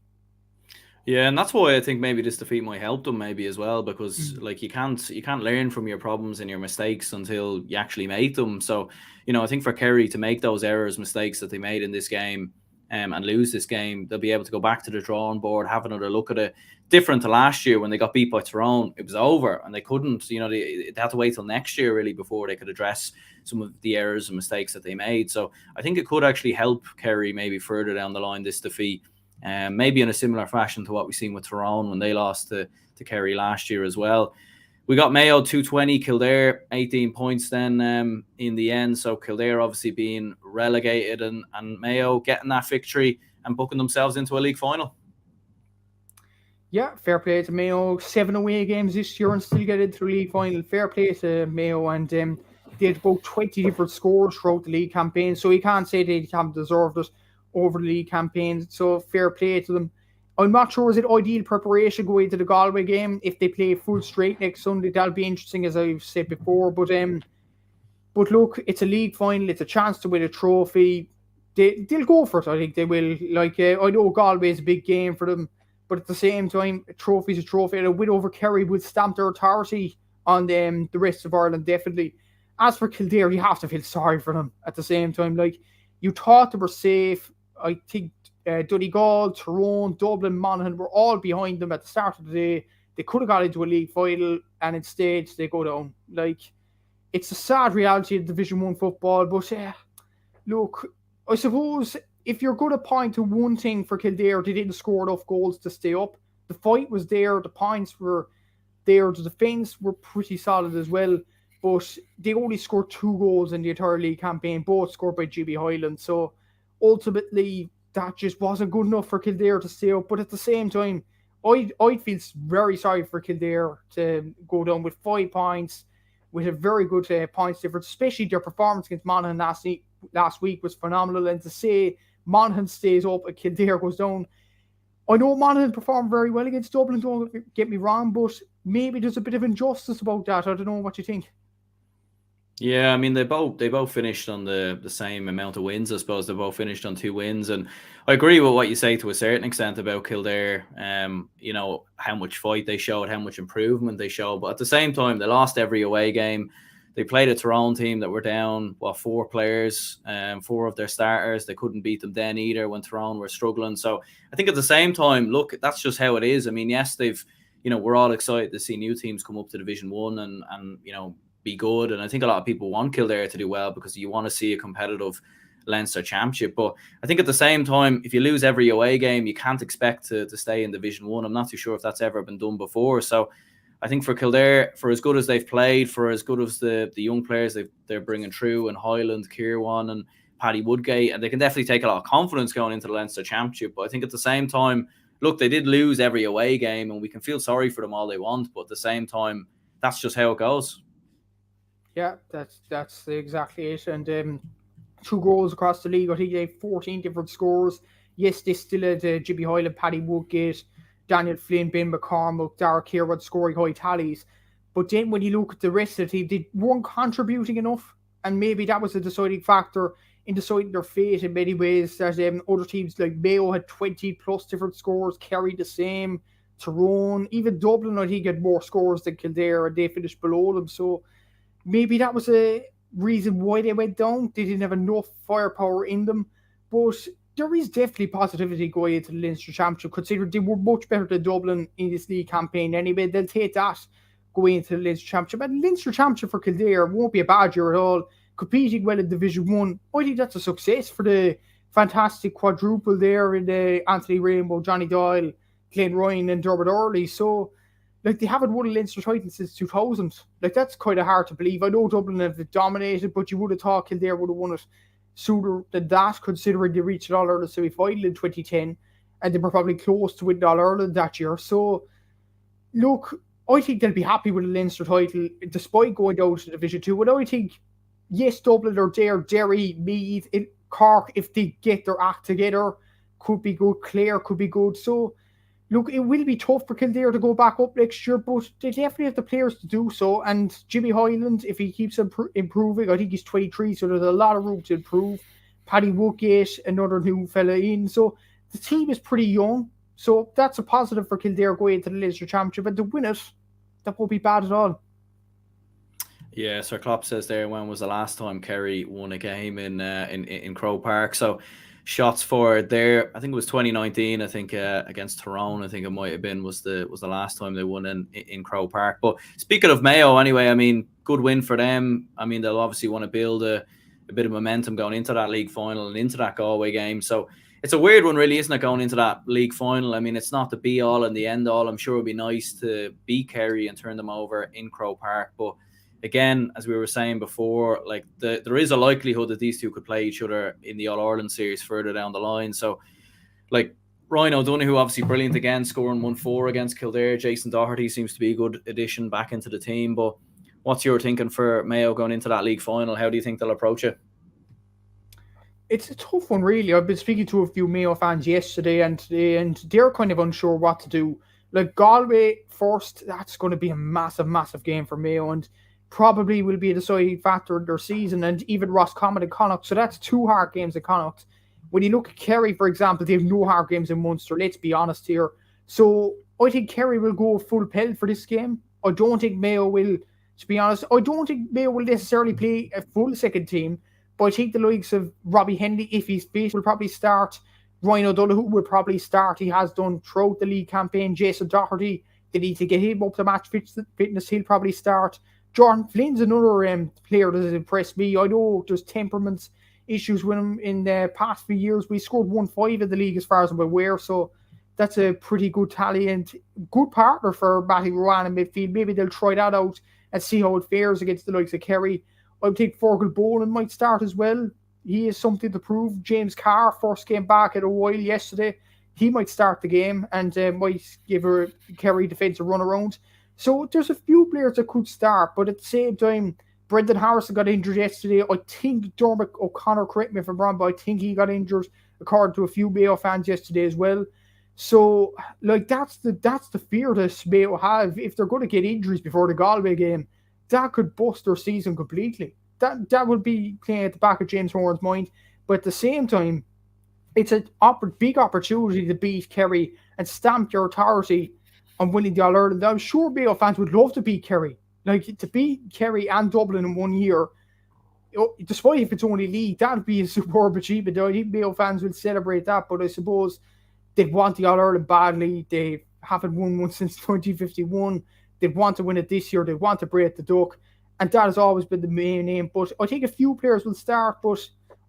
yeah, and that's why I think maybe this defeat might help them maybe as well, because like you can't learn from your problems and your mistakes until you actually make them. So, I think for Kerry to make those mistakes that they made in this game and lose this game, they'll be able to go back to the drawing board, have another look at it. Different to last year when they got beat by Tyrone, it was over and they couldn't, they had to wait till next year really before they could address some of the errors and mistakes that they made. So I think it could actually help Kerry maybe further down the line, this defeat. Maybe in a similar fashion to what we've seen with Tyrone when they lost to Kerry last year as well. We got Mayo 220, Kildare 18 points then in the end. So Kildare obviously being relegated and Mayo getting that victory and booking themselves into a league final. Yeah, fair play to Mayo. 7 away games this year and still get into the league final. Fair play to Mayo, and they had about 20 different scores throughout the league campaign, so you can't say they haven't deserved it over the league campaign, so fair play to them. I'm not sure is it ideal preparation going into the Galway game. If they play full straight next Sunday, that'll be interesting, as I've said before. But look, it's a league final. It's a chance to win a trophy. They'll go for it. I think they will. Like, I know Galway is a big game for them, but at the same time, a trophy's a trophy. And a win over Kerry would stamp their authority on them, the rest of Ireland, definitely. As for Kildare, you have to feel sorry for them at the same time. Like, you thought they were safe. I think Donegal, Tyrone, Dublin, Monaghan were all behind them at the start of the day. They could have got into a league final, and instead they go down. Like, it's a sad reality of Division 1 football, but look, I suppose if you're going to point to one thing for Kildare, they didn't score enough goals to stay up. The fight was there, the points were there, the defence were pretty solid as well, but they only scored 2 goals in the entire league campaign, both scored by Jimmy Hyland. So ultimately, that just wasn't good enough for Kildare to stay up. But at the same time, I'd feel very sorry for Kildare to go down with 5 points, with a very good points difference, especially their performance against Monaghan last week was phenomenal. And to say Monaghan stays up and Kildare goes down, I know Monaghan performed very well against Dublin, don't get me wrong, but maybe there's a bit of injustice about that. I don't know what you think. Yeah, I mean they both finished on the same amount of wins. I suppose they both finished on 2 wins, and I agree with what you say to a certain extent about Kildare. How much fight they showed, how much improvement they showed, but at the same time they lost every away game. They played a Tyrone team that were down 4 players, 4 of their starters. They couldn't beat them then either when Tyrone were struggling. So I think at the same time, look, that's just how it is. I mean, yes, we're all excited to see new teams come up to Division One and be good. And I think a lot of people want Kildare to do well because you want to see a competitive Leinster Championship. But I think at the same time, if you lose every away game, you can't expect to stay in Division 1. I'm not too sure if that's ever been done before. So I think for Kildare, for as good as they've played, for as good as the young players they're bringing through, and Highland, Kirwan, and Paddy Woodgate, and they can definitely take a lot of confidence going into the Leinster Championship. But I think at the same time, look, they did lose every away game, and we can feel sorry for them all they want. But at the same time, that's just how it goes. Yeah, that's exactly it. And 2 goals across the league. I think they have 14 different scores. Yes, they still had Jimmy Hoyland, Paddy Woodgate, Daniel Flynn, Ben McCormick, Dara Kirwan scoring high tallies. But then when you look at the rest of the team, they weren't contributing enough. And maybe that was a deciding factor in deciding their fate in many ways. That other teams like Mayo had 20 plus different scores, Kerry the same, Tyrone, even Dublin, I think, had more scores than Kildare, and they finished below them. So maybe that was a reason why they went down. They didn't have enough firepower in them. But there is definitely positivity going into the Leinster Championship, considering they were much better than Dublin in this league campaign anyway. They'll take that going into the Leinster Championship. And Leinster Championship for Kildare won't be a bad year at all. Competing well in Division 1, I think that's a success for the fantastic quadruple there in the Anthony Rainbow, Johnny Doyle, Glenn Ryan, and Dermot Earley. So like, they haven't won a Leinster title since 2000. Like, that's kind of hard to believe. I know Dublin have dominated, but you would have thought Kildare would have won it sooner than that, considering they reached an All-Ireland semi-final in 2010, and they were probably close to winning All-Ireland that year. So, look, I think they'll be happy with a Leinster title, despite going down to Division 2. And I think, yes, Dublin are there, Derry, Meath, Cork, if they get their act together, could be good. Clare could be good. So, look, it will be tough for Kildare to go back up next year, but they definitely have the players to do so. And Jimmy Hyland, if he keeps improving, I think he's 23, so there's a lot of room to improve. Paddy Woodgate, another new fella in. So the team is pretty young. So that's a positive for Kildare going into the Leinster Championship. And to win it, that won't be bad at all. Yeah, Sir Klopp says there, when was the last time Kerry won a game in Croke Park? So shots for there, I think it was 2019. I think against Tyrone, I think it might have been was the last time they won in Croke Park. But speaking of Mayo, anyway, I mean, good win for them. I mean, they'll obviously want to build a bit of momentum going into that league final and into that Galway game. So it's a weird one, really, isn't it, going into that league final? I mean, it's not the be all and the end all. I'm sure it'd be nice to beat Kerry and turn them over in Croke Park, but again, as we were saying before, like there is a likelihood that these two could play each other in the All-Ireland series further down the line. So, like, Ryan O'Donoghue, obviously brilliant again, scoring 1-4 against Kildare. Jason Doherty seems to be a good addition back into the team. But what's your thinking for Mayo going into that league final? How do you think they'll approach it? It's a tough one, really. I've been speaking to a few Mayo fans yesterday, and they're kind of unsure what to do. Like, Galway first, that's going to be a massive, massive game for Mayo, and probably will be a deciding factor in their season, and even Roscommon and Connacht. So that's 2 hard games in Connacht. When you look at Kerry, for example, they have no hard games in Munster. Let's be honest here. So I think Kerry will go full pelt for this game. I don't think Mayo will, to be honest, I don't think Mayo will necessarily play a full second team, but I think the likes of Robbie Henley, if he's fit, will probably start. Ryan O'Donoghue will probably start. He has done throughout the league campaign. Jason Doherty, they need to get him up to match fitness. He'll probably start. Jordan Flynn's another player that has impressed me. I know there's temperaments issues with him in the past few years. We scored 1-5 in the league as far as I'm aware, so that's a pretty good tally and good partner for Matty Rowan in midfield. Maybe they'll try that out and see how it fares against the likes of Kerry. I think Fergal Boland might start as well. He is something to prove. James Carr first came back in a while yesterday. He might start the game and might give a Kerry defence a run around. So there's a few players that could start, but at the same time, Brendan Harrison got injured yesterday. I think Dermot O'Connor, correct me if I'm wrong, but I think he got injured, according to a few Mayo fans yesterday as well. So, like, that's the fear that Mayo have. If they're going to get injuries before the Galway game, that could bust their season completely. that would be playing at the back of James Horan's mind. But at the same time, it's a big opportunity to beat Kerry and stamp your authority on winning the All-Ireland. I'm sure Mayo fans would love to beat Kerry. Like, to beat Kerry and Dublin in 1 year, despite if it's only league, that'd be a superb achievement. I think Mayo fans would celebrate that, but I suppose they'd want the All-Ireland badly. They haven't won one since 2051. They'd want to win it this year. They want to break the duck. And that has always been the main aim. But I think a few players will start, but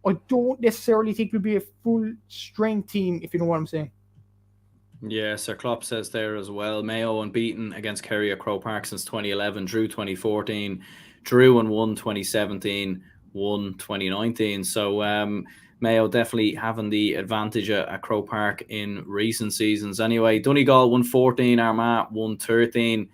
I don't necessarily think we'll be a full-strength team, if you know what I'm saying. Yeah, Sir Klopp says there as well. Mayo unbeaten against Kerry at Croke Park since 2011, drew 2014, drew and won 2017, won 2019. So Mayo definitely having the advantage at Croke Park in recent seasons. Anyway, Donegal won 14, Armagh won 13.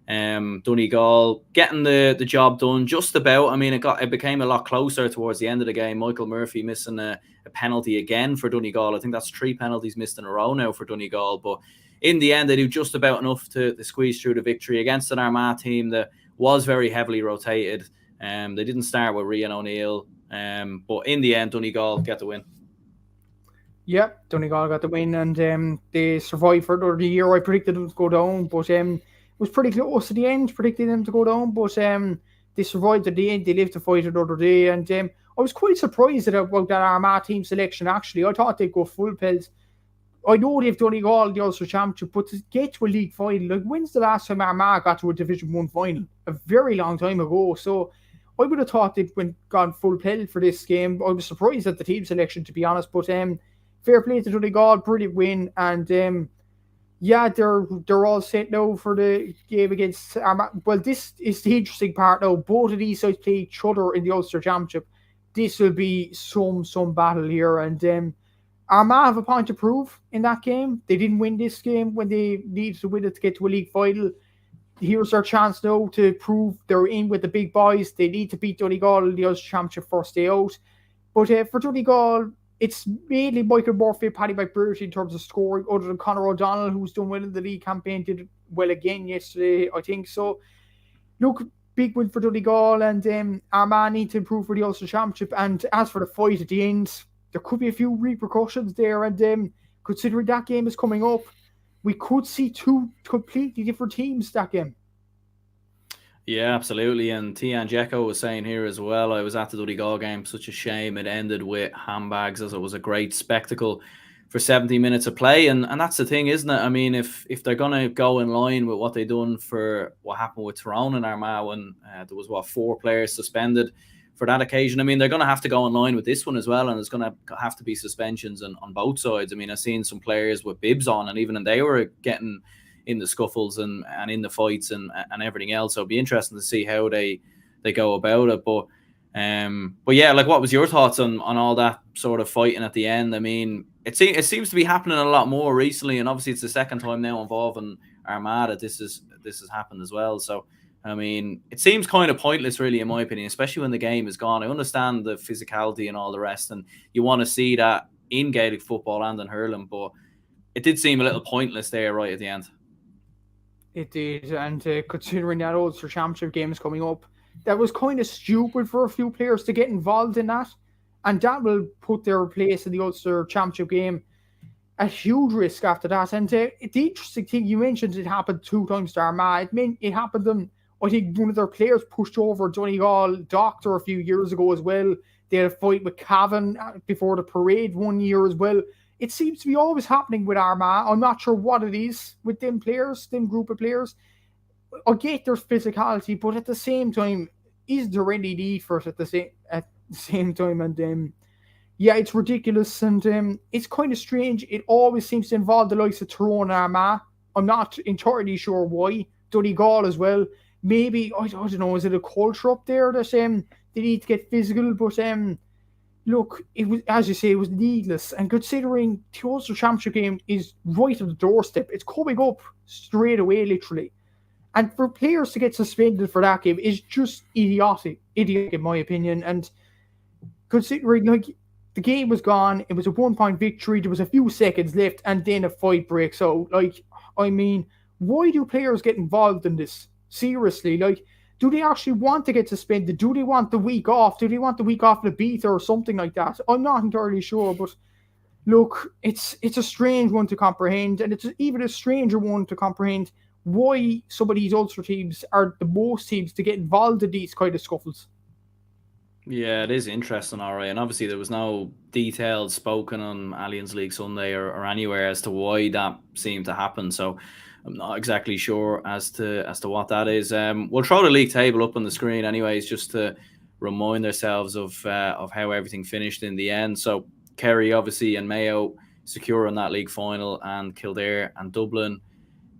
Donegal getting the job done just about. I mean, it became a lot closer towards the end of the game. Michael Murphy missing a penalty again for Donegal. I think that's 3 penalties missed in a row now for Donegal. But in the end, they do just about enough to squeeze through the victory against an Armagh team that was very heavily rotated. They didn't start with Rian O'Neill. But in the end, Donegal get the win. Yeah, Donegal got the win, and they survived for the year. I predicted them to go down, but was pretty close to the end, predicting them to go down, but they survived at the end. They lived to fight another day, and I was quite surprised about that Armagh team selection, actually. I thought they'd go full pelt. I know they've done it all, the Ulster Championship, but to get to a league final, like, when's the last time Armagh got to a Division 1 final? A very long time ago. So I would have thought they'd gone full pelt for this game. I was surprised at the team selection, to be honest, but fair play to Donegal, brilliant win, and yeah, they're all set now for the game against Armagh. Well, this is the interesting part now. Both of these sides play each other in the Ulster Championship. This will be some battle here. And Armagh have a point to prove in that game. They didn't win this game when they needed to win it to get to a league final. Here's their chance now to prove they're in with the big boys. They need to beat Donegal in the Ulster Championship first day out. But for Donegal, it's mainly Michael Murphy and Paddy McBurty in terms of scoring, other than Conor O'Donnell, who's done well in the league campaign, did well again yesterday, I think. So, look, big win for Donegal, and Armagh need to improve for the Ulster Championship. And as for the fight at the end, there could be a few repercussions there. And considering that game is coming up, we could see 2 completely different teams that game. Yeah, absolutely. And Tian Dzeko was saying here as well, I was at the Donegal game, such a shame it ended with handbags, as it was a great spectacle for 70 minutes of play. And that's the thing, isn't it? I mean, if they're going to go in line with what they done for what happened with Tyrone and Armagh when there was, 4 players suspended for that occasion, I mean, they're going to have to go in line with this one as well. And there's going to have to be suspensions on both sides. I mean, I've seen some players with bibs on, and even they were getting in the scuffles and in the fights and everything else. So it'll be interesting to see how they go about it. But yeah, like, what was your thoughts on all that sort of fighting at the end? I mean, it seems to be happening a lot more recently, and obviously it's the second time now involving Armagh that this has happened as well. So I mean, it seems kind of pointless, really, in my opinion, especially when the game is gone. I understand the physicality and all the rest, and you want to see that in Gaelic football and in hurling, but it did seem a little pointless there right at the end. It did, and considering that Ulster Championship game is coming up, that was kind of stupid for a few players to get involved in that, and that will put their place in the Ulster Championship game at huge risk after that. And the interesting thing, you mentioned it happened 2 times to Armagh. It happened to them. I think one of their players pushed over Donegal doctor a few years ago as well. They had a fight with Cavan before the parade 1 year as well. It seems to be always happening with Armagh. I'm not sure what it is with them players, them group of players. I get their physicality, but at the same time, is there any need for it at the same time? And yeah, it's ridiculous, and it's kind of strange. It always seems to involve the likes of Tyrone and Armagh. I'm not entirely sure why. Donegal as well. Maybe, I don't know, is it a culture up there that they need to get physical? But look, it was, as you say, it was needless. And considering the Ulster Championship game is right at the doorstep, it's coming up straight away, literally. And for players to get suspended for that game is just idiotic in my opinion. And considering, like, the game was gone, it was a 1-point victory, there was a few seconds left, and then a fight breaks out. Like, I mean, why do players get involved in this? Seriously, like, do they actually want to get suspended? Do they want the week off? Do they want the week off the beat or something like that? I'm not entirely sure, but look, it's a strange one to comprehend, and it's even a stranger one to comprehend why some of these Ulster teams are the most teams to get involved in these kind of scuffles. Yeah, it is interesting, all right. And obviously, there was no details spoken on Allianz League Sunday or anywhere as to why that seemed to happen. So I'm not exactly sure as to what that is. We'll throw the league table up on the screen, anyways, just to remind ourselves of how everything finished in the end. So Kerry, obviously, and Mayo securing that league final, and Kildare and Dublin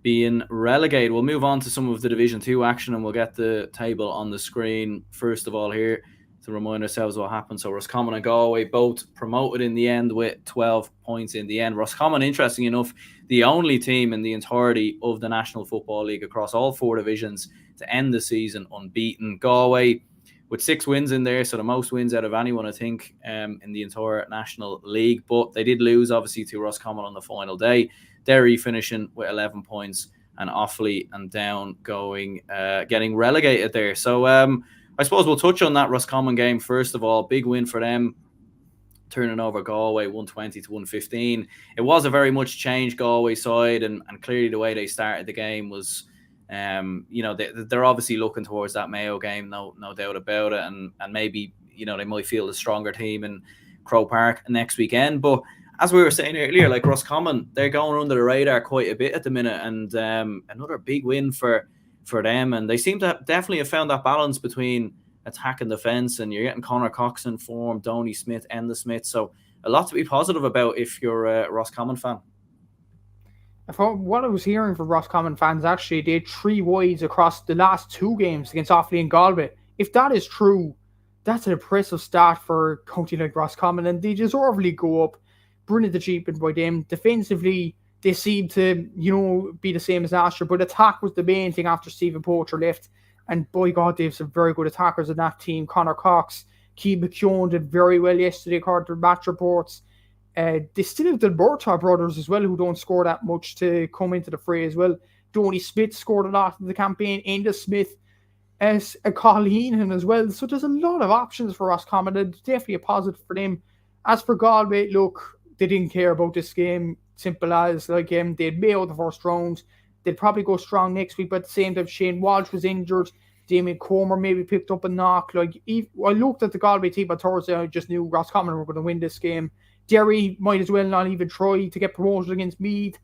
being relegated. We'll move on to some of the Division 2 action, and we'll get the table on the screen. First of all, here to remind ourselves what happened. So Roscommon and Galway both promoted in the end with 12 points in the end. Roscommon, interesting enough, the only team in the entirety of the National Football League across all 4 divisions to end the season unbeaten. Galway with 6 wins in there, so the most wins out of anyone, I think, in the entire National League. But they did lose, obviously, to Roscommon on the final day. Derry finishing with 11 points, and Offaly and Down getting relegated there. So I suppose we'll touch on that Roscommon game first of all. Big win for them, turning over Galway 120 to 115. It was a very much changed Galway side, and clearly the way they started the game was, they're obviously looking towards that Mayo game, no doubt about it, and maybe they might feel the stronger team in Croke Park next weekend. But as we were saying earlier, like Roscommon, they're going under the radar quite a bit at the minute, and another big win for them, and they seem to definitely have found that balance between attack and defence, and you're getting Conor Cox in form, Donny Smith, Enda Smith, so a lot to be positive about if you're a Roscommon fan. What I was hearing from Roscommon fans, actually, they had 3 wides across the last 2 games against Offaly and Galway. If that is true, that's an impressive start for a county like Roscommon, and they deservedly go up. Brilliant achievement by them. Defensively, they seem to, be the same as last year, but attack was the main thing after Stephen Poacher left. And by God, they have some very good attackers in that team. Conor Cox, Keane McKeown did very well yesterday, according to match reports. They still have the Murtaugh brothers as well, who don't score that much, to come into the fray as well. Donny Smith scored a lot in the campaign. Enda Smith, Colleen as well. So there's a lot of options for Roscommon, and definitely a positive for them. As for Galway, look, they didn't care about this game. Simple as, they'd Mayo the first round. They'd probably go strong next week, but at the same time, Shane Walsh was injured. Damien Comer maybe picked up a knock. I looked at the Galway team on Thursday, I just knew Roscommon were going to win this game. Derry might as well not even try to get promoted against Meath.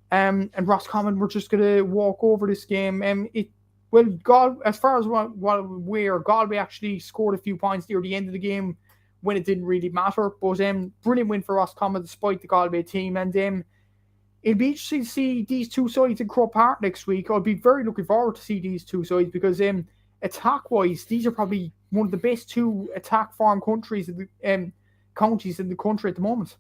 And Roscommon were just going to walk over this game. As far as where Galway actually scored a few points near the end of the game when it didn't really matter. But brilliant win for Roscommon despite the Galway team. And it'll be interesting to see these 2 sides in Croke Park next week. I'll be very looking forward to see these 2 sides because attack-wise, these are probably one of the best 2 attack farm counties in the country at the moment.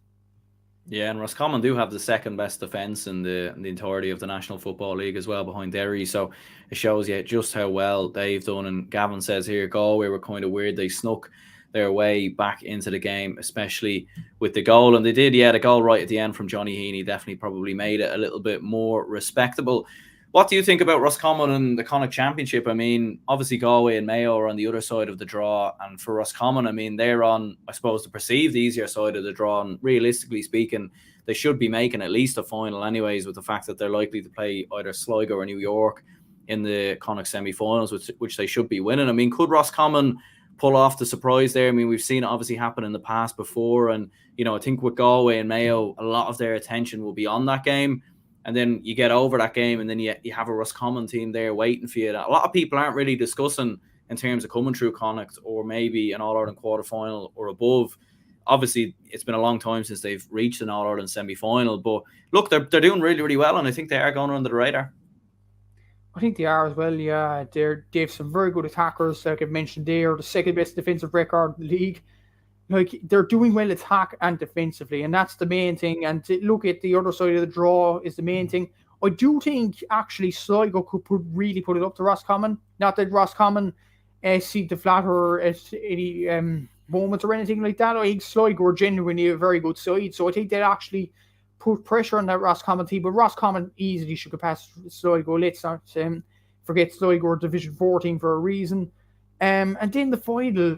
Yeah, and Roscommon do have the second best defence in the entirety of the National Football League as well, behind Derry. So it shows you just how well they've done. And Gavin says here, Galway were kind of weird. They snuck their way back into the game, especially with the goal. And they did, the goal right at the end from Johnny Heaney definitely probably made it a little bit more respectable. What do you think about Roscommon and the Connacht Championship? I mean, obviously Galway and Mayo are on the other side of the draw. And for Roscommon, I mean, they're on, I suppose, the perceived easier side of the draw. And realistically speaking, they should be making at least a final anyways, with the fact that they're likely to play either Sligo or New York in the Connacht semi-finals, which they should be winning. I mean, could Roscommon pull off the surprise there? I mean, we've seen it obviously happen in the past before. And, I think with Galway and Mayo, a lot of their attention will be on that game. And then you get over that game, and then you have a Roscommon team there waiting for you. A lot of people aren't really discussing in terms of coming through Connacht or maybe an All-Ireland quarter-final or above. Obviously, it's been a long time since they've reached an All-Ireland semi-final. But look, they're doing really, really well, and I think they are going under the radar. I think they are as well, yeah. They have some very good attackers, like I've mentioned there. The second best defensive record in the league. They're doing well attack and defensively, and that's the main thing. And to look at the other side of the draw is the main thing. I do think actually Sligo could really put it up to Roscommon. Not that Roscommon seem to flatter at any moments or anything like that. I think Sligo are genuinely a very good side, so I think they'll actually put pressure on that Roscommon team. But Roscommon easily should go past Sligo. Let's not forget Sligo, Division 14 for a reason. And then the final,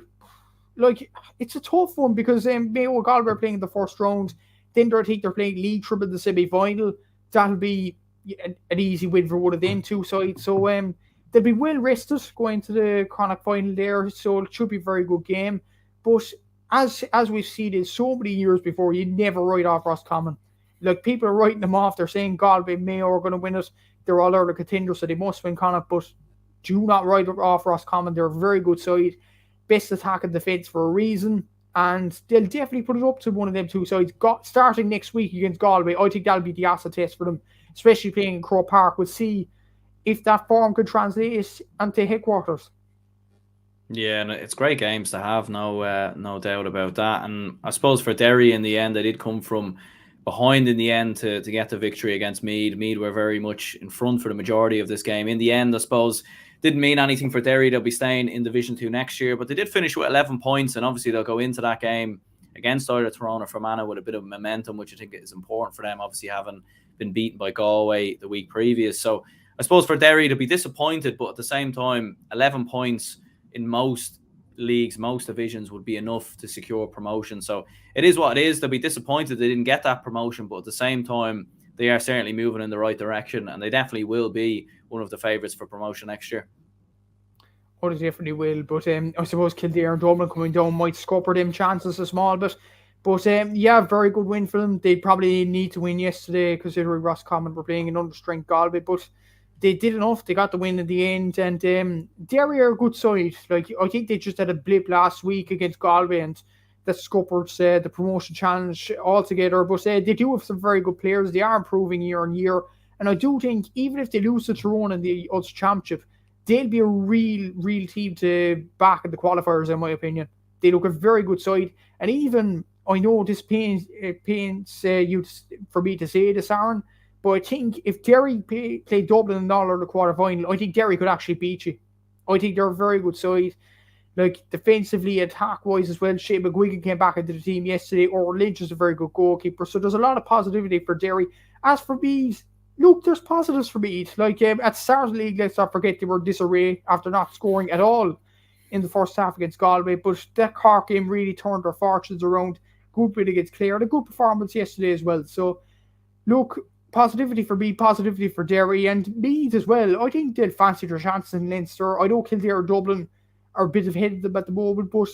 like, it's a tough one because Mayo and Galway are playing in the first round. Then I think they're playing League Triple in the semi-final. That'll be an easy win for one of them two sides. So they'll be well rested going to the Connacht final there. So it should be a very good game. But as we've seen in so many years before, you never write off Roscommon. Like, people are writing them off. They're saying Galway, Mayo are going to win it. They're all out of contenders, so they must win Connacht. But do not write off Roscommon. They're a very good side. Best attack and defence for a reason. And they'll definitely put it up to one of them two sides. Starting next week against Galway, I think that'll be the acid test for them, especially playing in Croke Park. We'll see if that form could translate into headquarters. Yeah, and it's great games to have, no doubt about that. And I suppose for Derry in the end, they did come from behind in the end to get the victory against Meath. Meath were very much in front for the majority of this game. In the end, I suppose, didn't mean anything for Derry. They'll be staying in Division 2 next year, but they did finish with 11 points, and obviously they'll go into that game against either Tyrone or Fermanagh with a bit of momentum, which I think is important for them, obviously having been beaten by Galway the week previous. So I suppose for Derry to be disappointed, but at the same time, 11 points in most leagues, most divisions would be enough to secure promotion. So it is what it is. They'll be disappointed they didn't get that promotion, but at the same time, they are certainly moving in the right direction, and they definitely will be one of the favourites for promotion next year. Oh, they definitely will. But I suppose Kildare and Dublin coming down might scupper them chances a small bit. But yeah, very good win for them. They probably need to win yesterday, considering Roscommon were playing an understrength Galway. But they did enough. They got the win in the end. And Derry are a good side. Like, I think they just had a blip last week against Galway, and that scuppered the promotion challenge altogether. But they do have some very good players. They are improving year on year. And I do think even if they lose to Tyrone in the Ulster Championship, they'll be a real team to back in the qualifiers, in my opinion. They look a very good side. And even, I know this pains you for me to say this, Aaron, but I think if Derry play Dublin in the quarter-final, I think Derry could actually beat you. I think they're a very good side. Like, defensively, attack-wise as well. Shane McGuigan came back into the team yesterday. Or Lynch is a very good goalkeeper. So there's a lot of positivity for Derry. As for Meath, look, there's positives for Meath. Like, at the start of the league, let's not forget they were disarray after not scoring at all in the first half against Galway. But that Cork game really turned their fortunes around. Good win against Clare. And a good performance yesterday as well. So, look, positivity for me, positivity for Derry, and Meath as well. I think they'll fancy their chances in Leinster. I know Kildare and Dublin are a bit ahead of them at the moment, but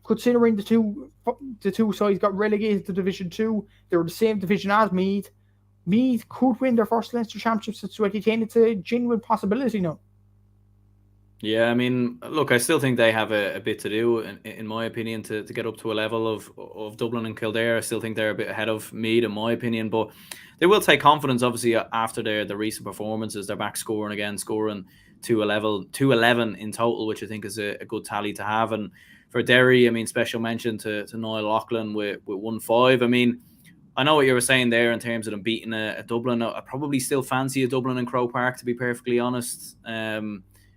considering the two sides got relegated to Division 2, they were the same division as Meath. Meath could win their first Leinster Championship since 2010. It's a genuine possibility now. Yeah, I mean, look, I still think they have a bit to do, in my opinion, to get up to a level of Dublin and Kildare. I still think they're a bit ahead of Meath, in my opinion, but they will take confidence, obviously, after the recent performances. They're back scoring again, scoring 211 in total, which I think is a good tally to have. And for Derry, I mean, special mention to Niall Loughlin with 1-5. I mean, I know what you were saying there in terms of them beating a Dublin. I probably still fancy a Dublin and Croke Park, to be perfectly honest.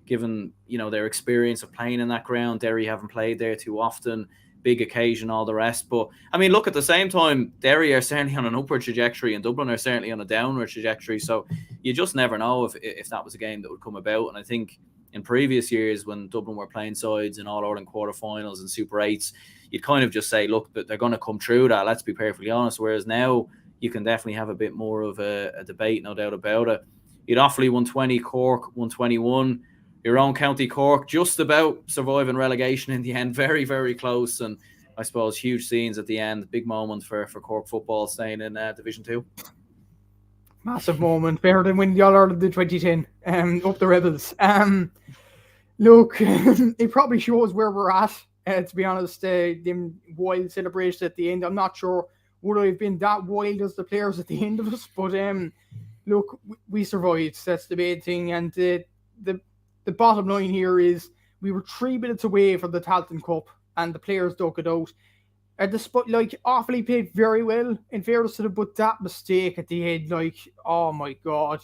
Given, their experience of playing in that ground. Derry haven't played there too often, big occasion, all the rest. But, I mean, look, at the same time, Derry are certainly on an upward trajectory and Dublin are certainly on a downward trajectory. So you just never know if that was a game that would come about. And I think in previous years when Dublin were playing sides in All-Ireland quarterfinals and Super 8s, you'd kind of just say, look, they're going to come through that, let's be perfectly honest. Whereas now you can definitely have a bit more of a debate, no doubt about it. You'd Offaly 120, Cork 121. Your own County Cork just about surviving relegation in the end. Very, very close. And I suppose huge scenes at the end. Big moment for Cork football staying in Division 2. Massive moment. Better than winning the All-Ireland in 2010. Up the Rebels. Look, it probably shows where we're at. To be honest, them wild celebrations at the end. I'm not sure would I have been that wild as the players at the end of us. But look, we survived. That's the main thing. And the bottom line here is we were 3 minutes away from the Talton Cup and the players dug it out. And Offaly played very well in fairness to them, but that mistake at the end, oh my God,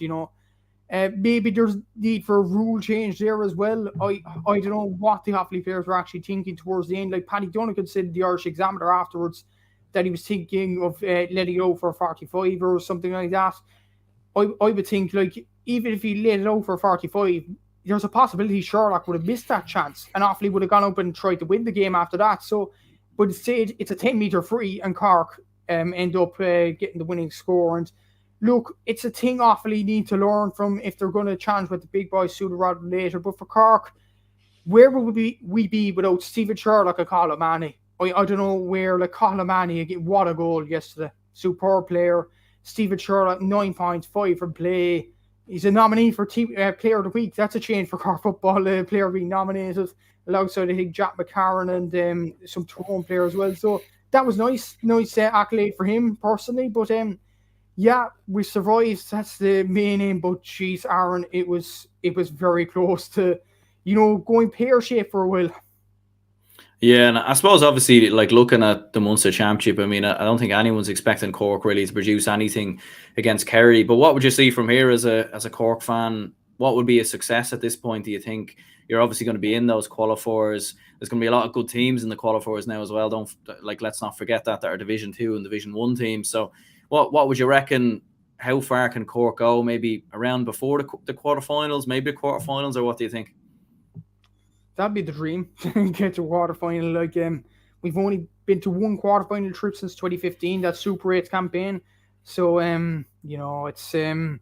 maybe there's need for a rule change there as well. I don't know what the Offaly players were actually thinking towards the end. Like Paddy Donegan said in the Irish Examiner afterwards that he was thinking of letting it go for a 45 or something like that. I would think, even if he laid it out for 45, there's a possibility Sherlock would have missed that chance and Offaly would have gone up and tried to win the game after that. So, but instead, it's a 10-metre free and Cork end up getting the winning score. And look, it's a thing Offaly need to learn from if they're going to challenge with the big boys sooner rather than later. But for Cork, where would we be without Stephen Sherlock and Colin Manny? I don't know where, like Colin Manny, what a goal yesterday. Superb player. Stephen Sherlock, 9 points, 5 from play. He's a nominee for Player of the Week. That's a change for Cork football. Player being nominated alongside, I think, Jack McCarron and some Tyrone players as well. So that was nice accolade for him personally. But yeah, we survived. That's the main aim. But geez, Aaron, it was very close to, going pear-shaped for a while. Yeah, and I suppose obviously, like looking at the Munster Championship, I mean, I don't think anyone's expecting Cork really to produce anything against Kerry. But what would you see from here as a Cork fan? What would be a success at this point? Do you think you're obviously going to be in those qualifiers? There's going to be a lot of good teams in the qualifiers now as well. Let's not forget that are Division 2 and Division 1 teams. So, what would you reckon? How far can Cork go? Maybe around before the quarterfinals, maybe the quarterfinals, or what do you think? That'd be the dream, get to quarterfinal. Like we've only been to one quarterfinal trip since 2015, that Super 8 campaign. So it's the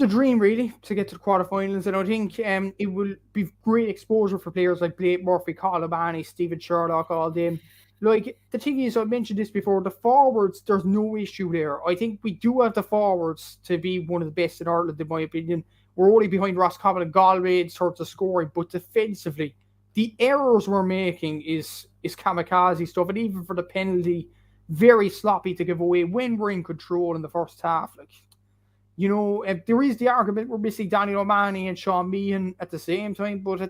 dream really to get to the quarterfinals, and I think it will be great exposure for players like Blake Murphy, Colin Manny, Stephen Sherlock, all them. Like the thing is, I mentioned this before, the forwards, there's no issue there. I think we do have the forwards to be one of the best in Ireland, in my opinion. We're only behind Roscommon and Galway in terms of scoring, but defensively, the errors we're making is kamikaze stuff, and even for the penalty, very sloppy to give away when we're in control in the first half. Like, there is the argument we're missing Danny O'Mahony and Sean Meehan at the same time, but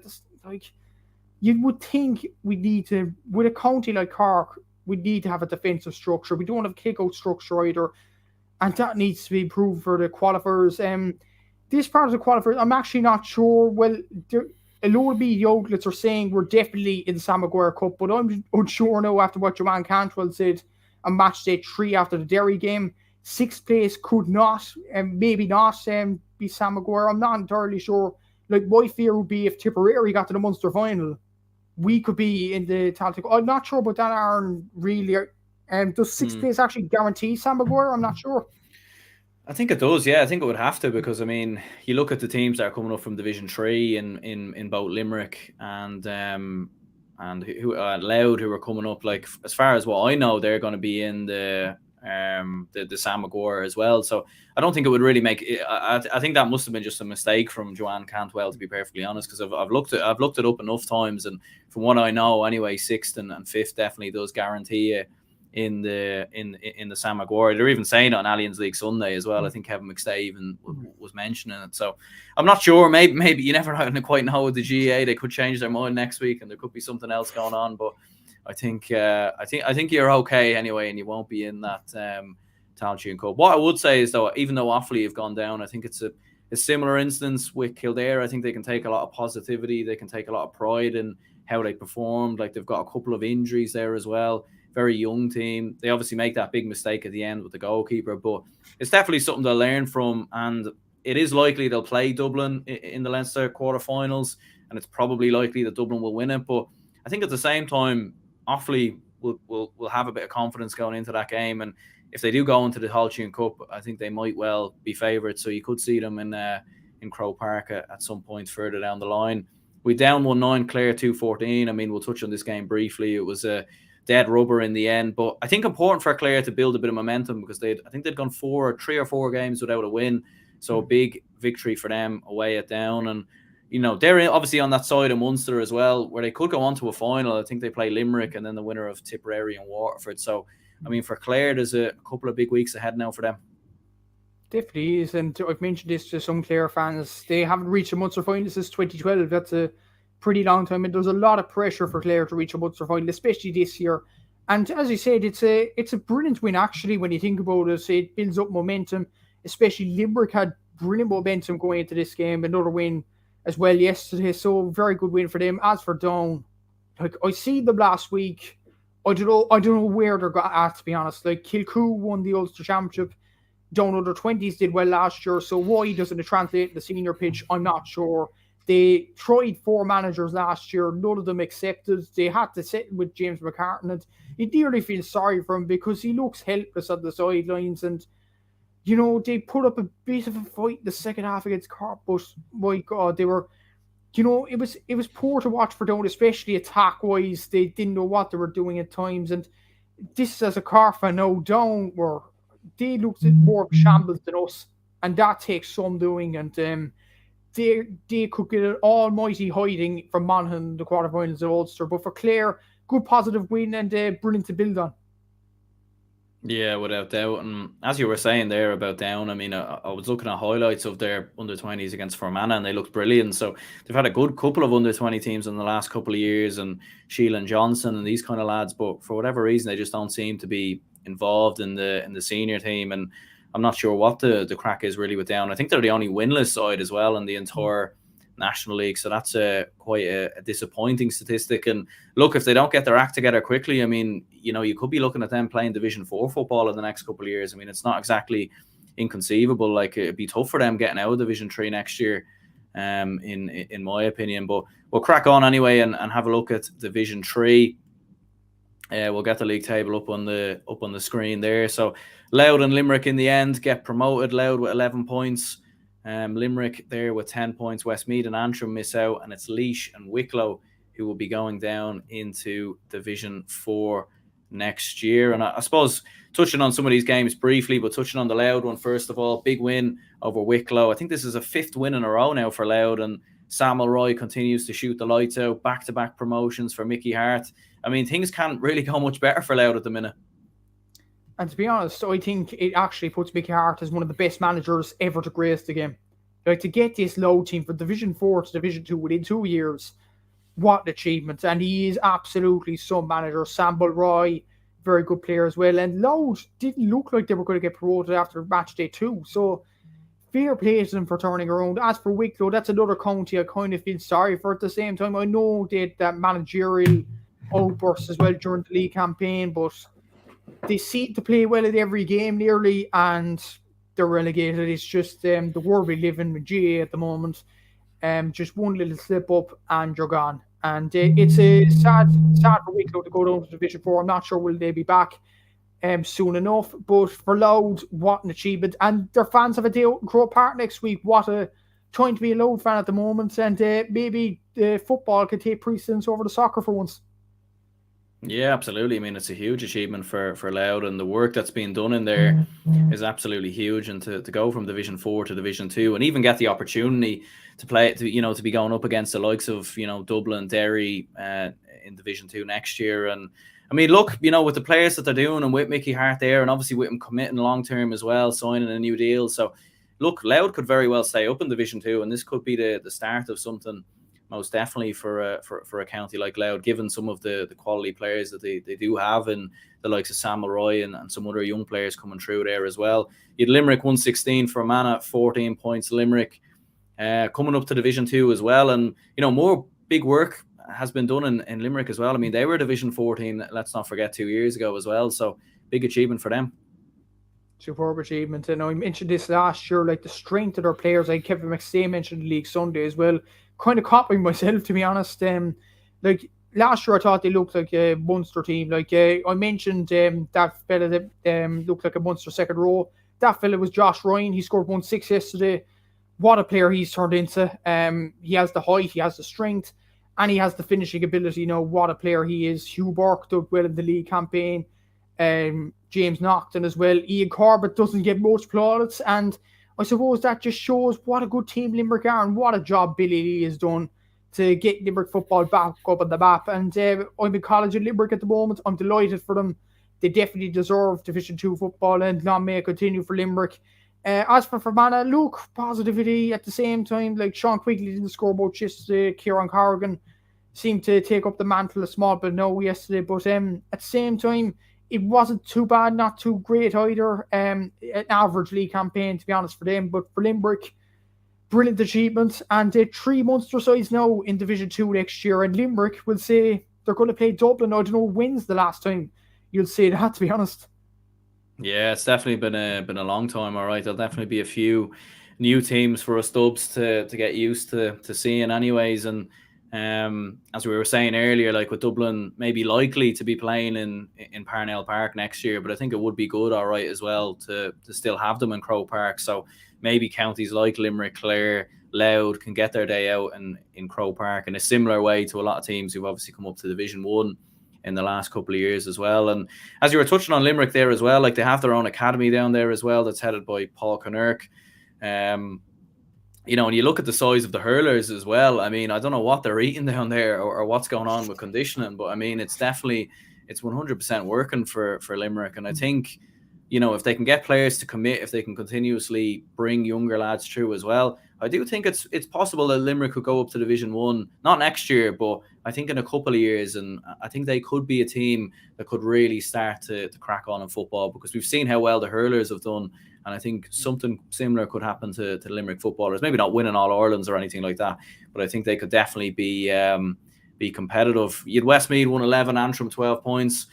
you would think we need to, with a county like Cork, we need to have a defensive structure. We don't have a kick-out structure either, and that needs to be improved for the qualifiers. This part of the qualifiers, I'm actually not sure. Well, a lot of media outlets are saying we're definitely in the Sam Maguire Cup, but I'm unsure now after what Joanne Cantwell said on match day 3 after the Derry game. 6th place could not, and maybe not, be Sam Maguire. I'm not entirely sure. Like, my fear would be if Tipperary got to the Munster final, we could be in the Celtic. I'm not sure about that, Aaron, really. Does 6th place actually guarantee Sam Maguire? I'm not sure. I think it does, yeah. I think it would have to, because I mean, you look at the teams that are coming up from Division 3 in both Limerick and Louth, who are coming up. Like, as far as what I know, they're going to be in the Sam Maguire as well. So I don't think it would really make it. I think that must have been just a mistake from Joanne Cantwell, to be perfectly honest, because I've looked it up enough times, and from what I know anyway, 6th and 5th definitely does guarantee you in the Sam Maguire. They're even saying it on Allianz League Sunday as well. I think Kevin McStay even was mentioning it. So I'm not sure. Maybe you never quite know with the GAA. They could change their mind next week, and there could be something else going on. But I think you're okay anyway, and you won't be in that Tailteann Cup. What I would say is, though, even though Offaly have gone down, I think it's a similar instance with Kildare. I think they can take a lot of positivity. They can take a lot of pride in how they performed. Like, they've got a couple of injuries there as well. Very young team. They obviously make that big mistake at the end with the goalkeeper, but it's definitely something to learn from. And it is likely they'll play Dublin in the Leinster quarterfinals, and it's probably likely that Dublin will win it. But I think at the same time, Offaly will have a bit of confidence going into that game. And if they do go into the Tailteann Cup, I think they might well be favourites. So you could see them in Croke Park at some point further down the line. We down 1-9, Clare 2-14. I mean, we'll touch on this game briefly. It was a dead rubber in the end, but I think important for Clare to build a bit of momentum, because I think they'd gone 3 or 4 games without a win, so a big victory for them away at Down. And they're obviously on that side of Munster as well, where they could go on to a final. I think they play Limerick and then the winner of Tipperary and Waterford. So I mean, for Clare, there's a couple of big weeks ahead now for them. Definitely is, and I've mentioned this to some Clare fans. They haven't reached a Munster final since 2012. That's a pretty long time, and there's a lot of pressure for Clare to reach a Munster final, especially this year. And as you said, it's a brilliant win, actually, when you think about it. It builds up momentum, especially Limerick had brilliant momentum going into this game. Another win as well yesterday, so very good win for them. As for Down, like, I see them last week. I don't know where they're at, to be honest. Like, Kilcoo won the Ulster Championship. down under 20s did well last year. So why doesn't it translate to the senior pitch? I'm not sure. They tried 4 managers last year. None of them accepted. They had to sit with James McCartan, and you nearly feel sorry for him because he looks helpless on the sidelines. And they put up a bit of a fight in the second half against Cork, but my God, they were, it was poor to watch for Down, especially attack-wise. They didn't know what they were doing at times, and this as a Cork fan, no, Down they looked at more of a shambles than us, and that takes some doing, and they could get an almighty hiding from Monaghan in the quarterfinals at Ulster, but for Clare, good positive win and brilliant to build on. Yeah, without doubt. And as you were saying there about Down, I mean, I was looking at highlights of their under-20s against Fermanagh, and they looked brilliant. So they've had a good couple of under-20 teams in the last couple of years, and Sheelan Johnson and these kind of lads. But for whatever reason, they just don't seem to be involved in the senior team. And I'm not sure what the crack is really with Down. I think they're the only winless side as well in the entire National League, so that's quite a disappointing statistic. And look, if they don't get their act together quickly, I mean, you could be looking at them playing Division 4 football in the next couple of years. I mean, it's not exactly inconceivable. Like, it'd be tough for them getting out of Division 3 next year, in my opinion. But we'll crack on anyway and have a look at Division 3. We'll get the league table up on the screen there. So Louth and Limerick in the end get promoted. Louth with 11 points. Limerick there with 10 points. Westmeath and Antrim miss out, and it's Laois and Wicklow who will be going down into Division 4 next year. And I suppose touching on some of these games briefly, but touching on the Louth one first of all, big win over Wicklow. I think this is a 5th win in a row now for Louth, and Samuel Roy continues to shoot the lights out. Back-to-back promotions for Mickey Hart. I mean, things can't really go much better for Louth at the minute. And to be honest, I think it actually puts Mickey Hart as one of the best managers ever to grace the game. Like, to get this Louth team from Division 4 to Division 2 within 2 years, what an achievement. And he is absolutely some manager. Samuel Roy, very good player as well. And Louth didn't look like they were going to get promoted after match day 2. So, fair play to them for turning around. As for Wicklow, that's another county I kind of feel sorry for. At the same time, I know they had that managerial outburst as well during the league campaign, but they seem to play well at every game nearly, and they're relegated. It's just the world we live in with GAA at the moment. Just one little slip up and you're gone. And it's a sad for Wicklow to go down to Division 4. I'm not sure will they be back soon enough. But for Louth, what an achievement. And their fans have a day out in Croke Park next week. What a time to be a Louth fan at the moment. And maybe football could take precedence over the soccer for once. Yeah, absolutely. I mean, it's a huge achievement for Louth, and the work that's being done in there is absolutely huge. And to go from Division 4 to Division 2 and even get the opportunity to play, to be going up against the likes of, Dublin, Derry in Division 2 next year. And I mean, look, with the players that they're doing and with Mickey Hart there, and obviously with him committing long-term as well, signing a new deal. So look, Louth could very well stay up in Division 2, and this could be the start of something most definitely for a county like Louth, given some of the quality players that they do have, and the likes of Samuel Roy and some other young players coming through there as well. You had Limerick 116 for Fermanagh, 14 points. Limerick coming up to Division 2 as well, and more big work has been done in Limerick as well. I mean, they were Division 14, let's not forget, 2 years ago as well, so big achievement for them. Superb achievement. And I mentioned this last year, like the strength of their players. Like Kevin McStay mentioned League Sunday as well. Kind of copying myself, to be honest. Like last year, I thought they looked like a Munster team. Like I mentioned that fella that looked like a Munster second row. That fella was Josh Ryan. He scored 1-6 yesterday. What a player he's turned into. He has the height, he has the strength, and he has the finishing ability. What a player he is. Hugh Burke did well in the league campaign. James Naughton as well. Ian Corbett doesn't get much plaudits, and I suppose that just shows what a good team Limerick are and what a job Billy Lee has done to get Limerick football back up on the map. And I'm in college in Limerick at the moment. I'm delighted for them. They definitely deserve Division 2 football, and long may it continue for Limerick. As for Fermanagh, look, positivity at the same time. Like Sean Quigley didn't score about yesterday. Kieran Corrigan seemed to take up the mantle a small bit now yesterday. But at the same time, it wasn't too bad, not too great either. An average league campaign, to be honest, for them. But for Limerick, brilliant achievement. And 3 Munster sides now in Division 2 next year. And Limerick will say they're going to play Dublin. I don't know who wins the last time you'll say that, to be honest. Yeah, it's definitely been a long time. All right, there'll definitely be a few new teams for us Dubs to get used to seeing, anyways. And as we were saying earlier, like with Dublin maybe likely to be playing in Parnell Park next year, but I think it would be good, all right, as well to still have them in Croke Park. So maybe counties like Limerick, Clare, Louth can get their day out in Croke Park in a similar way to a lot of teams who've obviously come up to Division One in the last couple of years as well. And as you were touching on Limerick there as well, like they have their own academy down there as well that's headed by Paul Connacht. And you look at the size of the hurlers as well. I mean, I don't know what they're eating down there or what's going on with conditioning, but I mean, it's 100% working for Limerick. And I think, if they can get players to commit, if they can continuously bring younger lads through as well, I do think it's possible that Limerick could go up to Division 1, not next year, but I think in a couple of years. And I think they could be a team that could really start to crack on in football, because we've seen how well the hurlers have done. And I think something similar could happen to Limerick footballers. Maybe not winning all Irelands or anything like that, but I think they could definitely be competitive. You had Westmeath won 11, Antrim 12 points.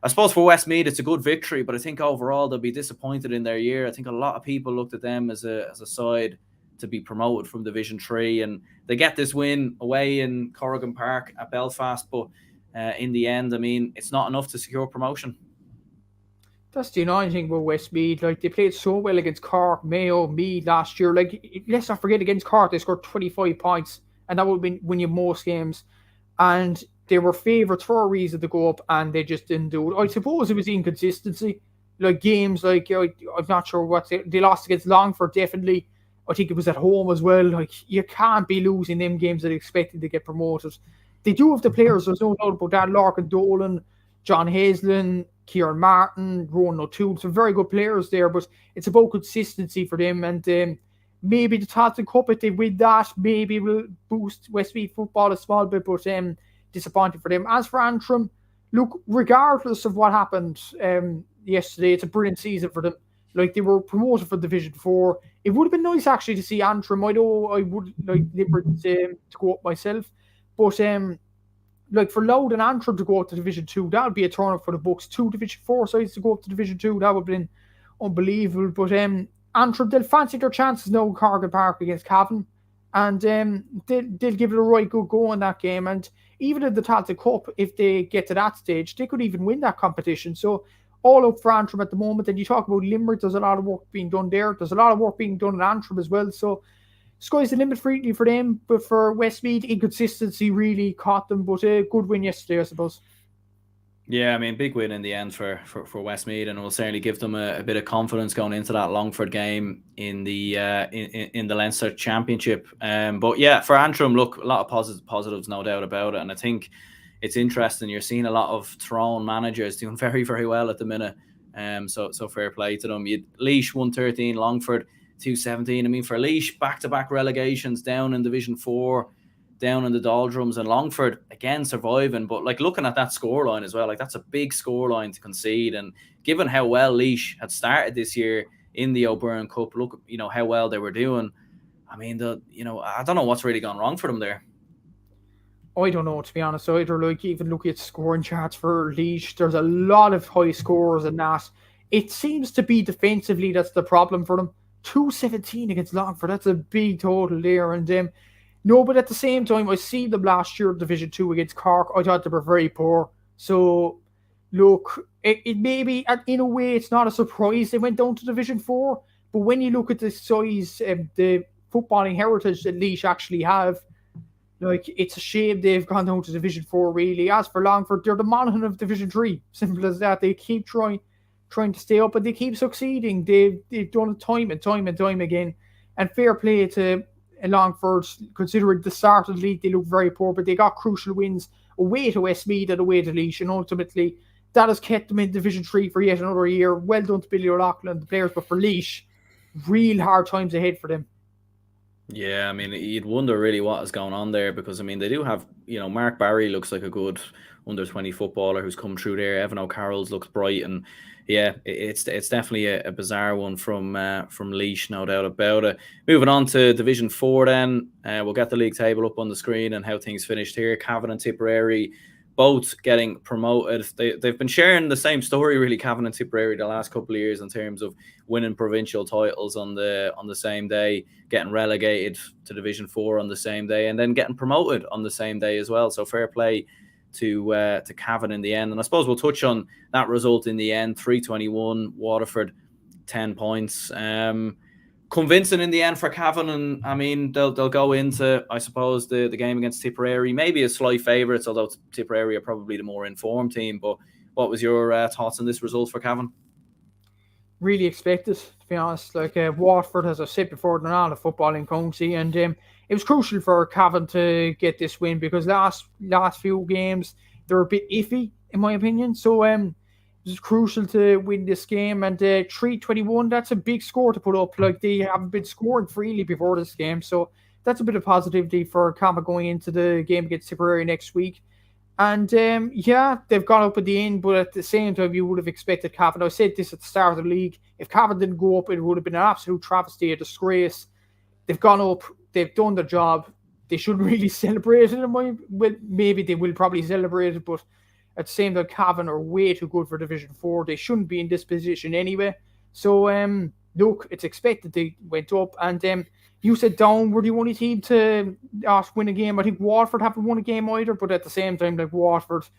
I suppose for Westmeath, it's a good victory, but I think overall they'll be disappointed in their year. I think a lot of people looked at them as a side to be promoted from Division 3, and they get this win away in Corrigan Park at Belfast, but in the end, I mean, it's not enough to secure promotion. That's the annoying thing about Westmeath. Like, they played so well against Cork, Mayo, Meath last year. Like, let's not forget, against Cork, they scored 25 points, and that would have been winning most games. And they were favourites for a reason to go up, and they just didn't do it. I suppose it was inconsistency. Like, games like, I'm not sure what they lost against Longford, definitely. I think it was at home as well. Like, you can't be losing them games that are expected to get promoted. They do have the players, there's no doubt about that. Larkin Dolan, John Haslin, Kieran Martin, Rowan O'Toole, some very good players there, but it's about consistency for them. And maybe the Tottenham Cup, if they win that, maybe will boost Westmeath football a small bit, but disappointing for them. As for Antrim, look, regardless of what happened yesterday, it's a brilliant season for them. Like, they were promoted for Division 4. It would have been nice actually to see Antrim. I know I would like Limerick to go up myself, but like for Louth and Antrim to go up to Division 2, that would be a turn up for the books. 2 Division 4 sides to go up to Division 2, that would have been unbelievable. But Antrim, they'll fancy their chances now in Cork Park against Cavan, and they'll give it a right good go in that game. And even in the Tottenham Cup, if they get to that stage, they could even win that competition. So all up for Antrim at the moment. And you talk about Limerick, there's a lot of work being done there. There's a lot of work being done in Antrim as well. So sky's the limit for them, but for Westmeath, inconsistency really caught them. But a good win yesterday, I suppose. Yeah, I mean, big win in the end for Westmeath, and it will certainly give them a bit of confidence going into that Longford game in the in the Leinster Championship. But yeah, for Antrim, look, a lot of positives, no doubt about it, and I think it's interesting. You're seeing a lot of Tyrone managers doing very, very well at the minute. So fair play to them. You Laois 113, Longford 217. I mean, for Laois, back-to-back relegations down in Division 4, down in the doldrums, and Longford again surviving. But like looking at that scoreline as well, like that's a big scoreline to concede. And given how well Laois had started this year in the O'Byrne Cup, look, how well they were doing. I mean, I don't know what's really gone wrong for them there. I don't know, to be honest. Either like even looking at scoring charts for Laois, there's a lot of high scores in that. It seems to be defensively that's the problem for them. 217 against Longford, that's a big total there. And no, but at the same time, I see them last year Division 2 against Cork. I thought they were very poor. So look, it maybe in a way it's not a surprise they went down to Division 4. But when you look at the size, the footballing heritage that Laois actually have, like, it's a shame they've gone down to Division 4, really. As for Longford, they're the Monaghan of Division 3. Simple as that. They keep trying to stay up, and they keep succeeding. They've done it time and time and time again. And fair play to Longford, considering the start of the league, they look very poor, but they got crucial wins away to Westmeath and away to Laois, and ultimately that has kept them in Division 3 for yet another year. Well done to Billy O'Loughlin and the players, but for Laois, real hard times ahead for them. Yeah, I mean, you'd wonder really what is going on there, because I mean they do have, Mark Barry looks like a good under-20 footballer who's come through there. Evan O'Carroll's looks bright, and yeah, it's definitely a bizarre one from Laois, no doubt about it. Moving on to Division 4 then, we'll get the league table up on the screen and how things finished here. Cavan and Tipperary both getting promoted. They've been sharing the same story, really, Cavan and Tipperary, the last couple of years in terms of winning provincial titles on the same day, getting relegated to Division 4 on the same day, and then getting promoted on the same day as well. So fair play to Cavan in the end. And I suppose we'll touch on that result in the end. 321, Waterford 10 points. Convincing in the end for Cavan, and I mean they'll go into, I suppose, the game against Tipperary maybe as slight favourites, although Tipperary are probably the more informed team. But what was your thoughts on this result for Cavan? Really expected, to be honest. Like Waterford, as I said before, they're not a footballing county, and it was crucial for Cavan to get this win because last few games they're a bit iffy in my opinion. So it was crucial to win this game, and 3-21, that's a big score to put up. Like, they haven't been scoring freely before this game, so that's a bit of positivity for Cavan going into the game against Tipperary next week. And yeah, they've gone up at the end, but at the same time, you would have expected Cavan. I said this at the start of the league. If Cavan didn't go up, it would have been an absolute travesty, a disgrace. They've gone up, they've done their job. They shouldn't really celebrate it. Well, maybe they will probably celebrate it, but at the same time, Cavan are way too good for Division 4. They shouldn't be in this position anyway. So, look, it's expected they went up. And you said Down were the only team to win a game. I think Waterford haven't won a game either. But at the same time, like, Waterford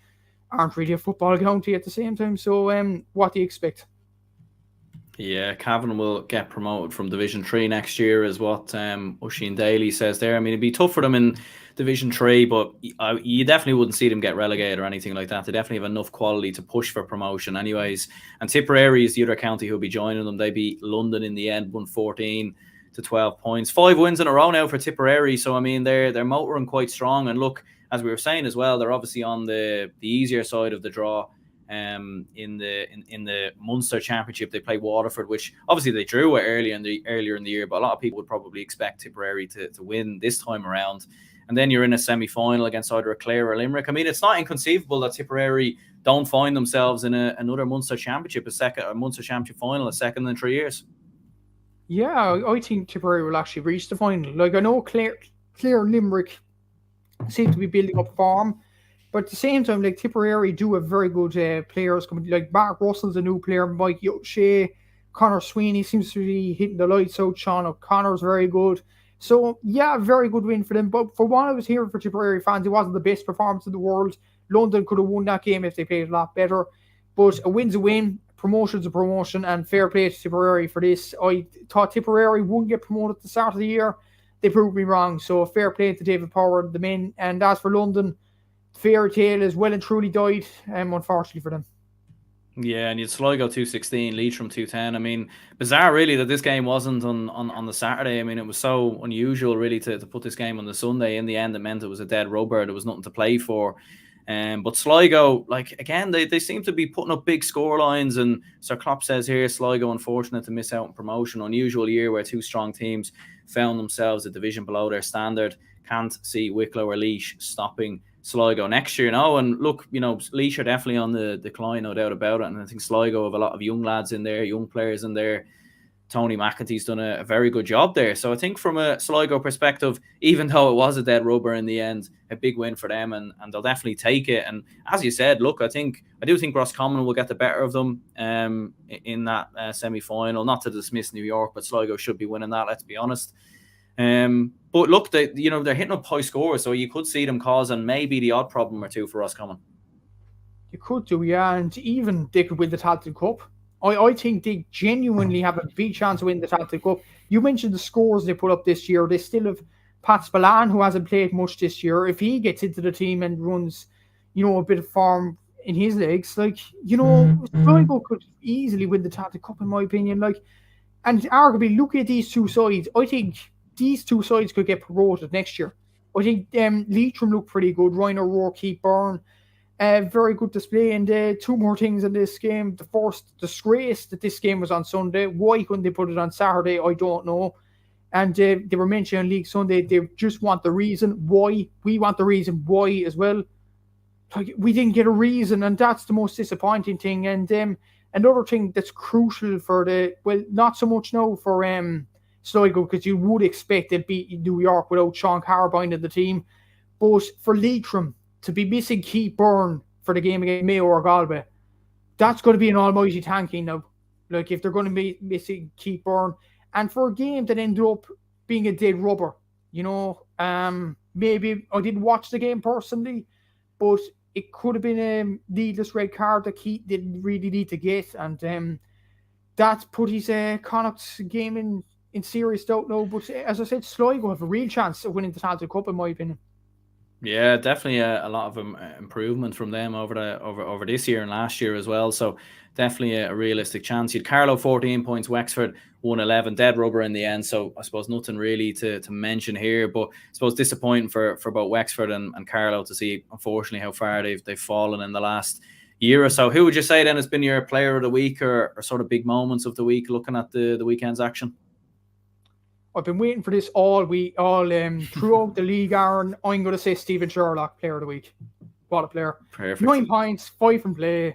aren't really a football county at the same time. So, what do you expect? Yeah, Cavan will get promoted from Division 3 next year, is what Oisin Daly says there. I mean, it'd be tough for them in Division 3, but you definitely wouldn't see them get relegated or anything like that. They definitely have enough quality to push for promotion anyways. And Tipperary is the other county who'll be joining them. They beat London in the end, won 14 to 12 points. 5 wins in a row now for Tipperary. So, I mean, they're motoring quite strong. And look, as we were saying as well, they're obviously on the easier side of the draw. In the Munster Championship, they play Waterford, which obviously they drew it earlier in the year, but a lot of people would probably expect Tipperary to win this time around. And then you're in a semi-final against either Clare or Limerick. I mean, it's not inconceivable that Tipperary don't find themselves in another Munster Championship, a Munster Championship final, a second in 3 years. Yeah, I think Tipperary will actually reach the final. Like, I know Clare and Limerick seem to be building up form, but at the same time, like, Tipperary do have very good players coming. Like, Mark Russell's a new player, Mike O'Shea, Conor Sweeney seems to be hitting the lights out. Sean O'Connor's very good. So, yeah, very good win for them. But for what I was hearing for Tipperary fans, it wasn't the best performance in the world. London could have won that game if they played a lot better. But a win's a win, promotion's a promotion, and fair play to Tipperary for this. I thought Tipperary wouldn't get promoted at the start of the year. They proved me wrong. So, fair play to David Power and the men. And as for London, fairy tale is well and truly died, unfortunately for them. Yeah, and you'd Sligo 216, Leitrim 210. I mean, bizarre really that this game wasn't on the Saturday. I mean, it was so unusual really to put this game on the Sunday. In the end, it meant it was a dead rubber. There was nothing to play for. But Sligo, like, again, they seem to be putting up big score lines. And Sir Klopp says here, Sligo unfortunate to miss out on promotion. Unusual year where two strong teams found themselves a division below their standard. Can't see Wicklow or Laois stopping Sligo next year, and look, Laois are definitely on the decline, no doubt about it, and I think Sligo have a lot of young lads in there, young players in there. Tony McEntee's done a very good job there, so I think from a Sligo perspective, even though it was a dead rubber in the end, a big win for them, and they'll definitely take it. And as you said, look, I do think Roscommon will get the better of them in that semi-final. Not to dismiss New York, but Sligo should be winning that, let's be honest. But look, they're hitting up high scores, so you could see them causing maybe the odd problem or two for Roscommon. You could do, yeah, and even they could win the Tailteann Cup. I think they genuinely have a big chance to win the Tailteann Cup. You mentioned the scores they put up this year. They still have Pat Spillane, who hasn't played much this year. If he gets into the team and runs, a bit of form in his legs, like, Sligo could easily win the Tailteann Cup, in my opinion. Like, and arguably, look at these two sides. I think these two sides could get promoted next year. I think Leitrim look pretty good. Ryan O'Rourke, Keith Byrne, very good display. And two more things in this game. The first, disgrace that this game was on Sunday. Why couldn't they put it on Saturday? I don't know. And they were mentioning on League Sunday. They just want the reason why. We want the reason why as well. Like, we didn't get a reason, and that's the most disappointing thing. And another thing that's crucial for not so much now for Sligo, because you would expect they'd beat New York without Sean Carbine in the team. But for Leitrim, to be missing Keith Byrne for the game against Mayo or Galway, that's going to be an almighty thanking now. Like, if they're going to be missing Keith Byrne, and for a game that ended up being a dead rubber, maybe I didn't watch the game personally, but it could have been a needless red card that Keith didn't really need to get, and that's put his Connacht's game in serious doubt now. But as I said, Sligo have a real chance of winning the Tailteann Cup, in my opinion. Yeah, definitely a lot of improvement from them over this year and last year as well. So definitely a realistic chance. You'd Carlow 14 points, Wexford 111, dead rubber in the end. So I suppose nothing really to mention here, but I suppose disappointing for both Wexford and Carlow to see, unfortunately, how far they've fallen in the last year or so. Who would you say then has been your player of the week or sort of big moments of the week looking at the weekend's action? I've been waiting for this all throughout the league, Aaron. I'm going to say Stephen Sherlock, player of the week. What a player. Perfect. 9 points, 5 from play.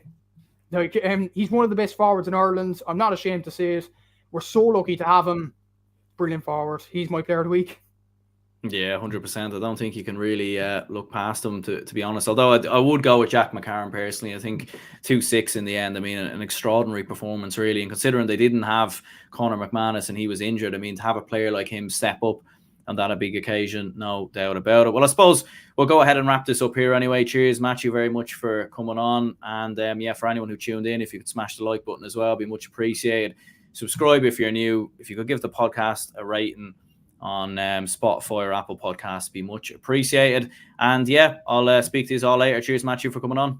Like, he's one of the best forwards in Ireland. I'm not ashamed to say it. We're so lucky to have him. Brilliant forward. He's my player of the week. Yeah, 100%. I don't think you can really look past him, to be honest. Although I would go with Jack McCarron personally. I think 2-6 in the end. I mean, an extraordinary performance, really. And considering they didn't have Conor McManus and he was injured, I mean, to have a player like him step up on that a big occasion, no doubt about it. Well, I suppose we'll go ahead and wrap this up here anyway. Cheers, Matthew, very much for coming on. And for anyone who tuned in, if you could smash the like button as well, it'd be much appreciated. Subscribe if you're new. If you could give the podcast a rating on Spotify or Apple Podcasts, be much appreciated. And I'll speak to you all later. Cheers, Matthew, for coming on.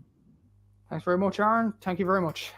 Thanks very much, Aaron. Thank you very much.